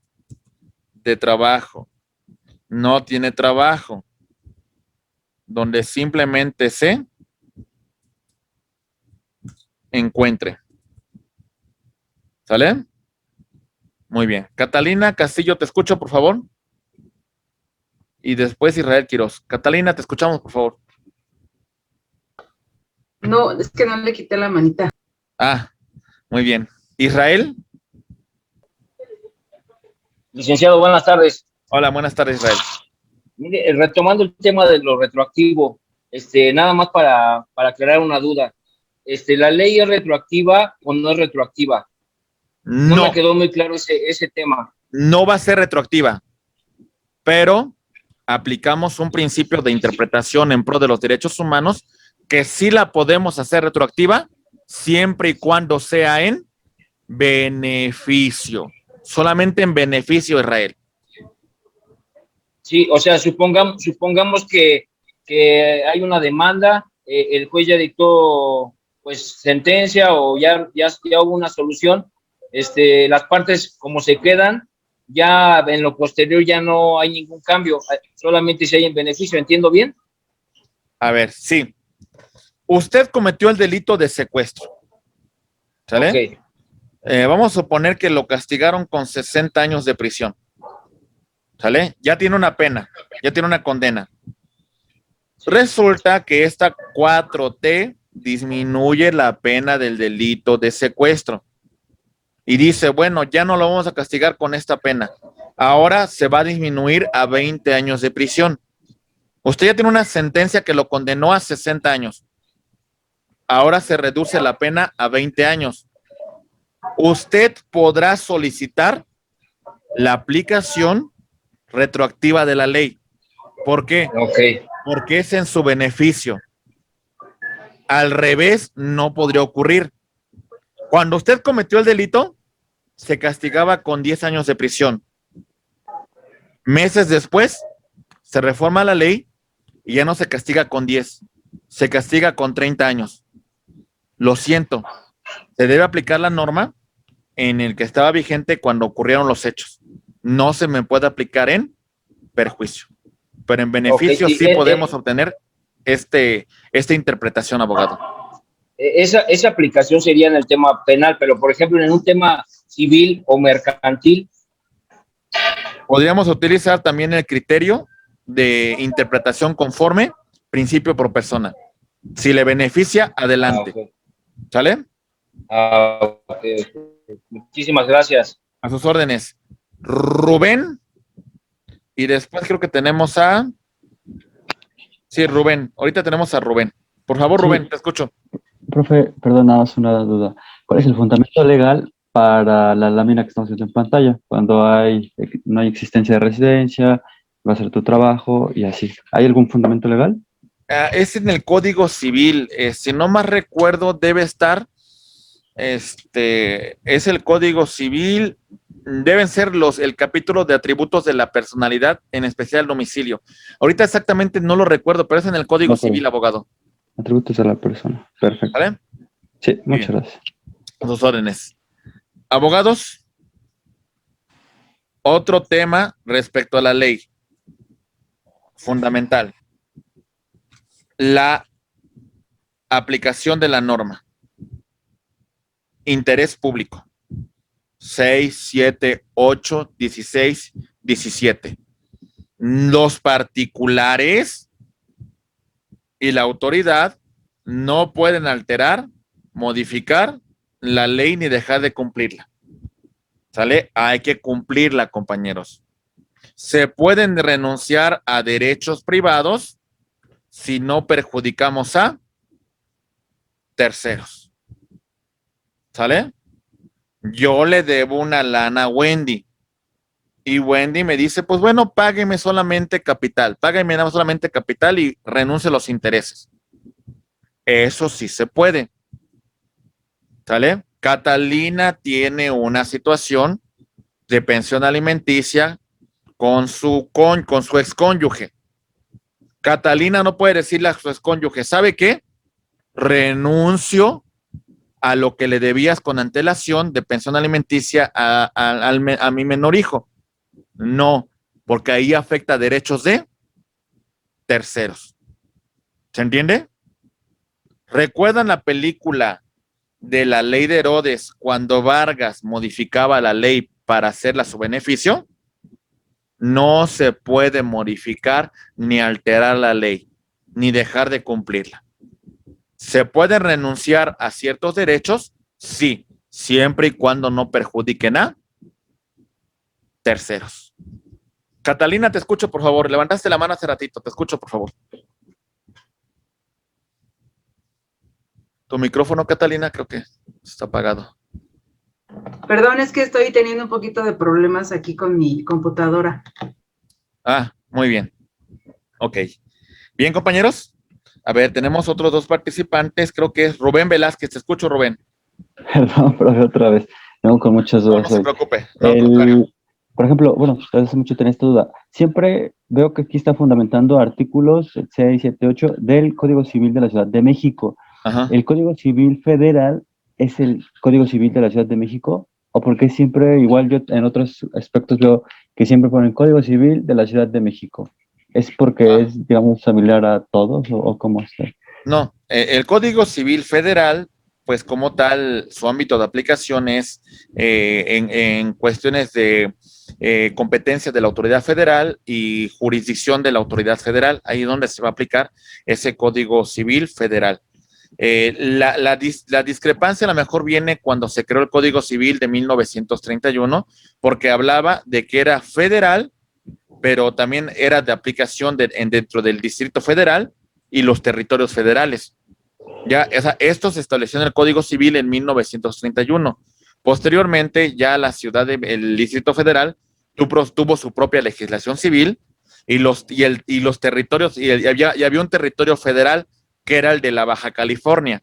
de trabajo. No tiene trabajo. Donde simplemente se encuentre. ¿Sale? Muy bien. Catalina Castillo, te escucho, por favor. Y después Israel Quiroz. Catalina, te escuchamos, por favor. No, es que no le quité la manita. Ah, muy bien. Israel. Licenciado, buenas tardes. Hola, buenas tardes, Israel. Mire, retomando el tema de lo retroactivo, nada más para aclarar una duda. ¿La ley es retroactiva o no es retroactiva? No me quedó muy claro ese tema. No va a ser retroactiva, pero aplicamos un principio de interpretación en pro de los derechos humanos que sí la podemos hacer retroactiva siempre y cuando sea en beneficio. Solamente en beneficio, Israel. Sí, o sea, supongamos que hay una demanda, el juez ya dictó pues sentencia o ya hubo una solución, las partes como se quedan, ya en lo posterior ya no hay ningún cambio, solamente si hay en beneficio, ¿entiendo bien? A ver, sí. Usted cometió el delito de secuestro. ¿Sale? Okay. Vamos a suponer que lo castigaron con 60 años de prisión. ¿Sale? Ya tiene una pena, ya tiene una condena. Resulta que esta 4T disminuye la pena del delito de secuestro y dice, bueno, ya no lo vamos a castigar con esta pena, ahora se va a disminuir a 20 años de prisión. Usted ya tiene una sentencia que lo condenó a 60 años. Ahora se reduce la pena a 20 años. Usted podrá solicitar la aplicación retroactiva de la ley. ¿Por qué? Ok. Porque es en su beneficio. Al revés, no podría ocurrir. Cuando usted cometió el delito, se castigaba con 10 años de prisión. Meses después, se reforma la ley y ya no se castiga con 10, se castiga con 30 años. Lo siento, se debe aplicar la norma en el que estaba vigente cuando ocurrieron los hechos. No se me puede aplicar en perjuicio, pero en beneficio Okay, sí podemos obtener esta interpretación, abogado. Esa aplicación sería en el tema penal, pero por ejemplo en un tema civil o mercantil. Podríamos utilizar también el criterio de interpretación conforme, principio por persona. Si le beneficia, adelante. Okay. ¿Sale? Okay. Muchísimas gracias. A sus órdenes. Rubén. Y después creo que tenemos a... Sí, Rubén. Ahorita tenemos a Rubén. Por favor, Rubén, Sí. te escucho. Profe, perdón, nada más una duda. ¿Cuál es el fundamento legal para la lámina que estamos viendo en pantalla? Cuando no hay existencia de residencia, va a ser tu trabajo y así. ¿Hay algún fundamento legal? Es en el Código Civil. Si no más recuerdo, debe estar. Es el Código Civil. Deben ser el capítulo de atributos de la personalidad, en especial el domicilio. Ahorita exactamente no lo recuerdo, pero es en el Código Civil, abogado. Atributos de la persona. Perfecto. ¿Vale? Sí, muchas gracias. A sus órdenes. Abogados, otro tema respecto a la ley. Fundamental. La aplicación de la norma. Interés público. 6, 7, 8, 16, 17. Los particulares y la autoridad no pueden alterar, modificar la ley ni dejar de cumplirla. ¿Sale? Hay que cumplirla, compañeros. Se pueden renunciar a derechos privados si no perjudicamos a terceros. ¿Sale? Yo le debo una lana a Wendy y Wendy me dice, pues bueno, págueme solamente capital, págueme nada más solamente capital y renuncie a los intereses. Eso sí se puede. ¿Sale? Catalina tiene una situación de pensión alimenticia con su excónyuge. Catalina no puede decirle a su excónyuge, ¿sabe qué? Renuncio a lo que le debías con antelación de pensión alimenticia a mi menor hijo. No, porque ahí afecta derechos de terceros. ¿Se entiende? ¿Recuerdan la película de la ley de Herodes cuando Vargas modificaba la ley para hacerla a su beneficio? No se puede modificar ni alterar la ley, ni dejar de cumplirla. ¿Se puede renunciar a ciertos derechos? Sí, siempre y cuando no perjudiquen a terceros. Catalina, te escucho, por favor. Levantaste la mano hace ratito. Te escucho, por favor. Tu micrófono, Catalina, creo que está apagado. Perdón, es que estoy teniendo un poquito de problemas aquí con mi computadora. Ah, muy bien. Ok. Bien, compañeros. A ver, tenemos otros dos participantes. Creo que es Rubén Velázquez. Te escucho, Rubén. Perdón, profe, otra vez. Tengo con muchas dudas. No se preocupe. Por ejemplo, bueno, hace mucho tenía esta duda. Siempre veo que aquí está fundamentando artículos 6, 7, 8 del Código Civil de la Ciudad de México. Ajá. ¿El Código Civil Federal es el Código Civil de la Ciudad de México? ¿O porque siempre, igual yo en otros aspectos veo que siempre ponen Código Civil de la Ciudad de México? ¿Es porque es, digamos, familiar a todos o cómo está? No, el Código Civil Federal, pues como tal, su ámbito de aplicación es en cuestiones de competencia de la autoridad federal y jurisdicción de la autoridad federal, ahí donde se va a aplicar ese Código Civil Federal. La discrepancia a lo mejor viene cuando se creó el Código Civil de 1931, porque hablaba de que era federal, pero también era de aplicación dentro del Distrito Federal y los territorios federales. Ya, esto se estableció en el Código Civil en 1931. Posteriormente, ya el Distrito Federal tuvo su propia legislación civil y los territorios, y había un territorio federal que era el de la Baja California.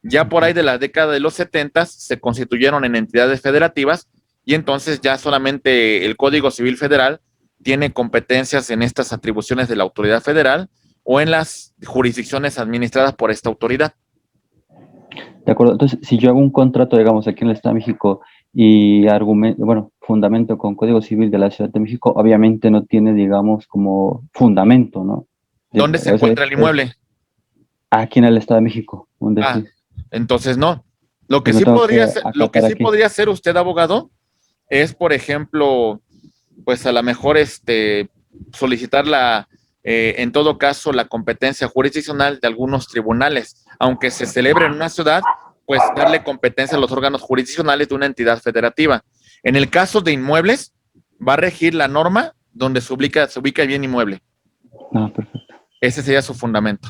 Ya por ahí de la década de los 70 se constituyeron en entidades federativas y entonces ya solamente el Código Civil Federal tiene competencias en estas atribuciones de la autoridad federal o en las jurisdicciones administradas por esta autoridad. De acuerdo, entonces si yo hago un contrato, digamos, aquí en el Estado de México y fundamento con Código Civil de la Ciudad de México, obviamente no tiene, digamos, como fundamento, ¿no? ¿Dónde se encuentra el inmueble? Aquí en el Estado de México. Entonces no. Lo que sí podría hacer usted, abogado, es, por ejemplo, pues a lo mejor solicitar en todo caso, la competencia jurisdiccional de algunos tribunales, aunque se celebre en una ciudad, pues darle competencia a los órganos jurisdiccionales de una entidad federativa. En el caso de inmuebles, va a regir la norma donde se ubica el bien inmueble. Perfecto. Ese sería su fundamento.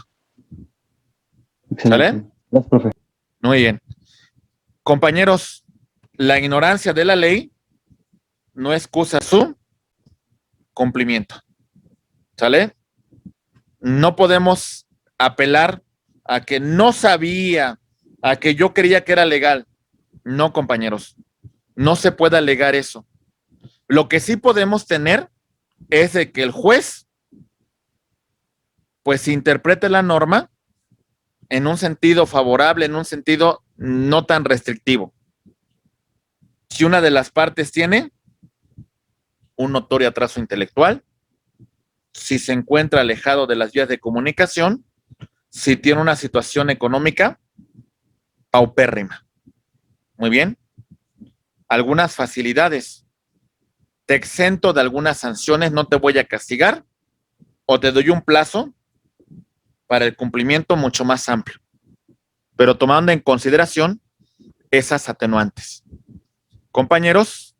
Excelente. ¿Sale? Gracias, profe. Muy bien. Compañeros, la ignorancia de la ley no excusa su cumplimiento. ¿Sale? No podemos apelar a que no sabía, a que yo creía que era legal. No, compañeros, no se puede alegar eso. Lo que sí podemos tener es de que el juez pues interprete la norma en un sentido favorable, en un sentido no tan restrictivo. Si una de las partes tiene un notorio atraso intelectual, si se encuentra alejado de las vías de comunicación, si tiene una situación económica paupérrima. Muy bien. Algunas facilidades. Te exento de algunas sanciones, no te voy a castigar, o te doy un plazo para el cumplimiento mucho más amplio, pero tomando en consideración esas atenuantes. Compañeros,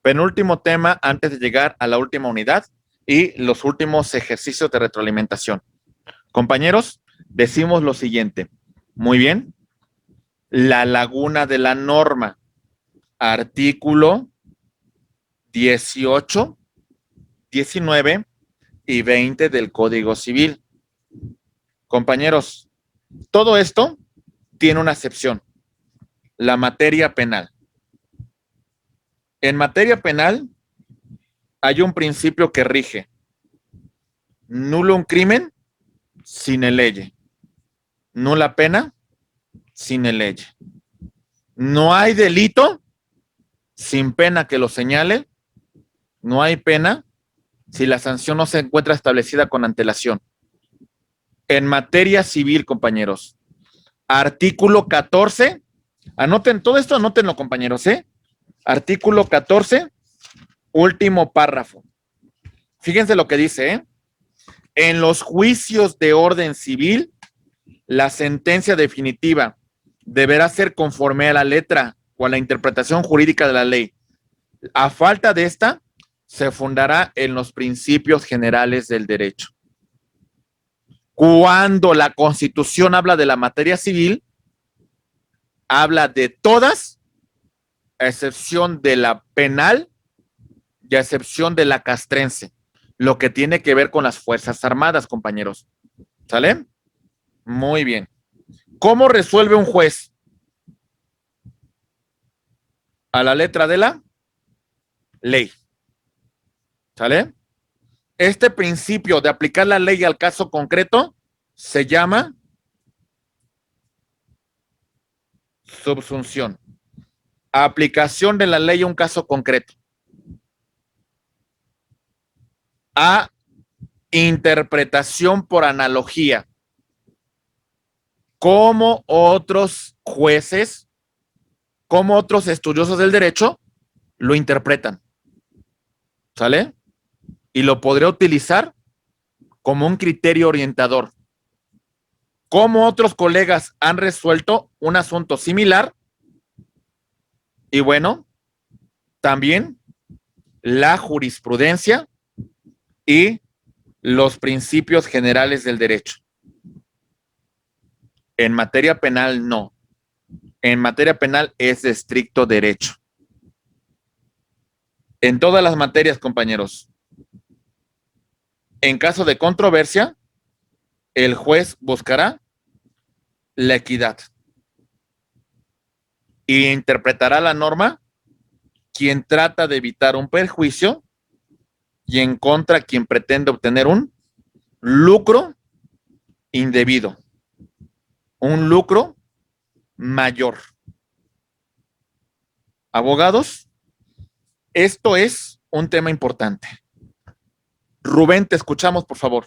penúltimo tema antes de llegar a la última unidad y los últimos ejercicios de retroalimentación. Compañeros, decimos lo siguiente. Muy bien. La laguna de la norma. Artículo 18, 19 y 20 del Código Civil. Compañeros, todo esto tiene una excepción. La materia penal. En materia penal hay un principio que rige. Nulo un crimen sine lege. Nula pena sine lege. No hay delito sin pena que lo señale. No hay pena si la sanción no se encuentra establecida con antelación. En materia civil, compañeros, artículo 14, anoten todo esto, anótenlo, compañeros, Artículo 14, último párrafo. Fíjense lo que dice, En los juicios de orden civil, la sentencia definitiva deberá ser conforme a la letra o a la interpretación jurídica de la ley. A falta de esta, se fundará en los principios generales del derecho. Cuando la Constitución habla de la materia civil, habla de todas, a excepción de la penal y a excepción de la castrense, lo que tiene que ver con las Fuerzas Armadas, compañeros. ¿Sale? Muy bien. ¿Cómo resuelve un juez? A la letra de la ley. ¿Sale? Este principio de aplicar la ley al caso concreto se llama subsunción. Aplicación de la ley a un caso concreto. A interpretación por analogía. Como otros jueces, como otros estudiosos del derecho, lo interpretan. ¿Sale? Y lo podré utilizar como un criterio orientador. cómo otros colegas han resuelto un asunto similar y bueno, también la jurisprudencia y los principios generales del derecho. En materia penal, no. En materia penal es de estricto derecho. En todas las materias, compañeros, en caso de controversia, el juez buscará la equidad e interpretará la norma quien trata de evitar un perjuicio y en contra quien pretende obtener un lucro indebido, un lucro mayor. Abogados, esto es un tema importante. Rubén, te escuchamos, por favor.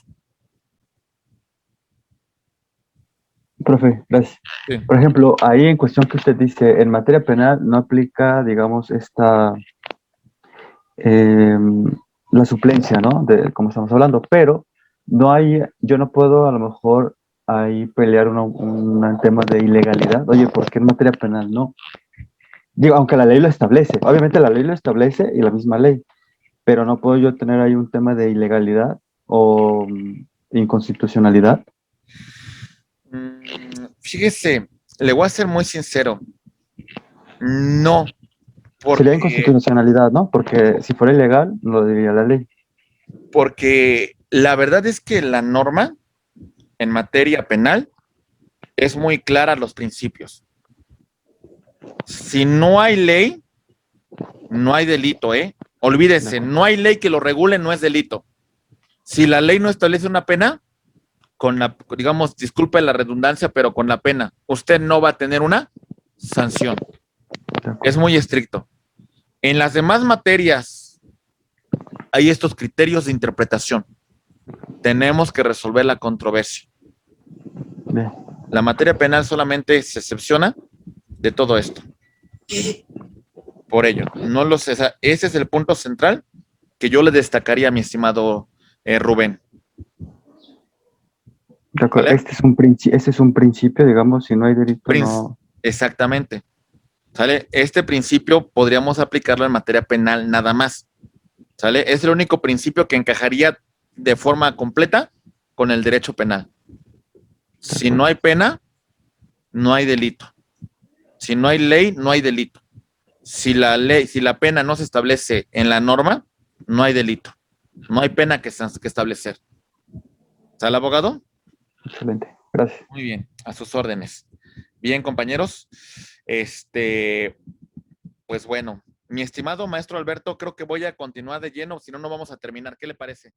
Profe, gracias. Sí. Por ejemplo, ahí en cuestión que usted dice, en materia penal no aplica, digamos, la suplencia, ¿no? De como estamos hablando, pero no hay, yo no puedo a lo mejor ahí pelear un tema de ilegalidad. Oye, ¿por qué en materia penal no? Digo, aunque la ley lo establece, obviamente la ley lo establece y la misma ley, pero no puedo yo tener ahí un tema de ilegalidad o inconstitucionalidad. Fíjese, le voy a ser muy sincero. No, Sería inconstitucionalidad, ¿no? Porque si fuera ilegal, lo diría la ley. porque la verdad es que la norma en materia penal es muy clara los principios. Si no hay ley, no hay delito, ¿eh? Olvídese, no hay ley que lo regule, no es delito. Si la ley no establece una pena, con la, digamos, disculpe la redundancia, pero con la pena, usted no va a tener una sanción. Es muy estricto. En las demás materias hay estos criterios de interpretación. Tenemos que resolver la controversia. Bien. La materia penal solamente se excepciona de todo esto. Por ello, no lo sé. Ese es el punto central que yo le destacaría a mi estimado Rubén. De acuerdo. ¿Vale? Este es un principio, digamos, si no hay delito, no. Exactamente. ¿Sale? Este principio podríamos aplicarlo en materia penal nada más. ¿Sale? Es el único principio que encajaría de forma completa con el derecho penal. Si no hay pena, no hay delito. Si no hay ley, no hay delito. Si la pena no se establece en la norma, no hay delito. No hay pena que establecer. ¿Sale, abogado? Excelente, gracias. Muy bien, a sus órdenes. Bien, compañeros. Pues bueno, mi estimado maestro Alberto, creo que voy a continuar de lleno, si no, no vamos a terminar. ¿Qué le parece?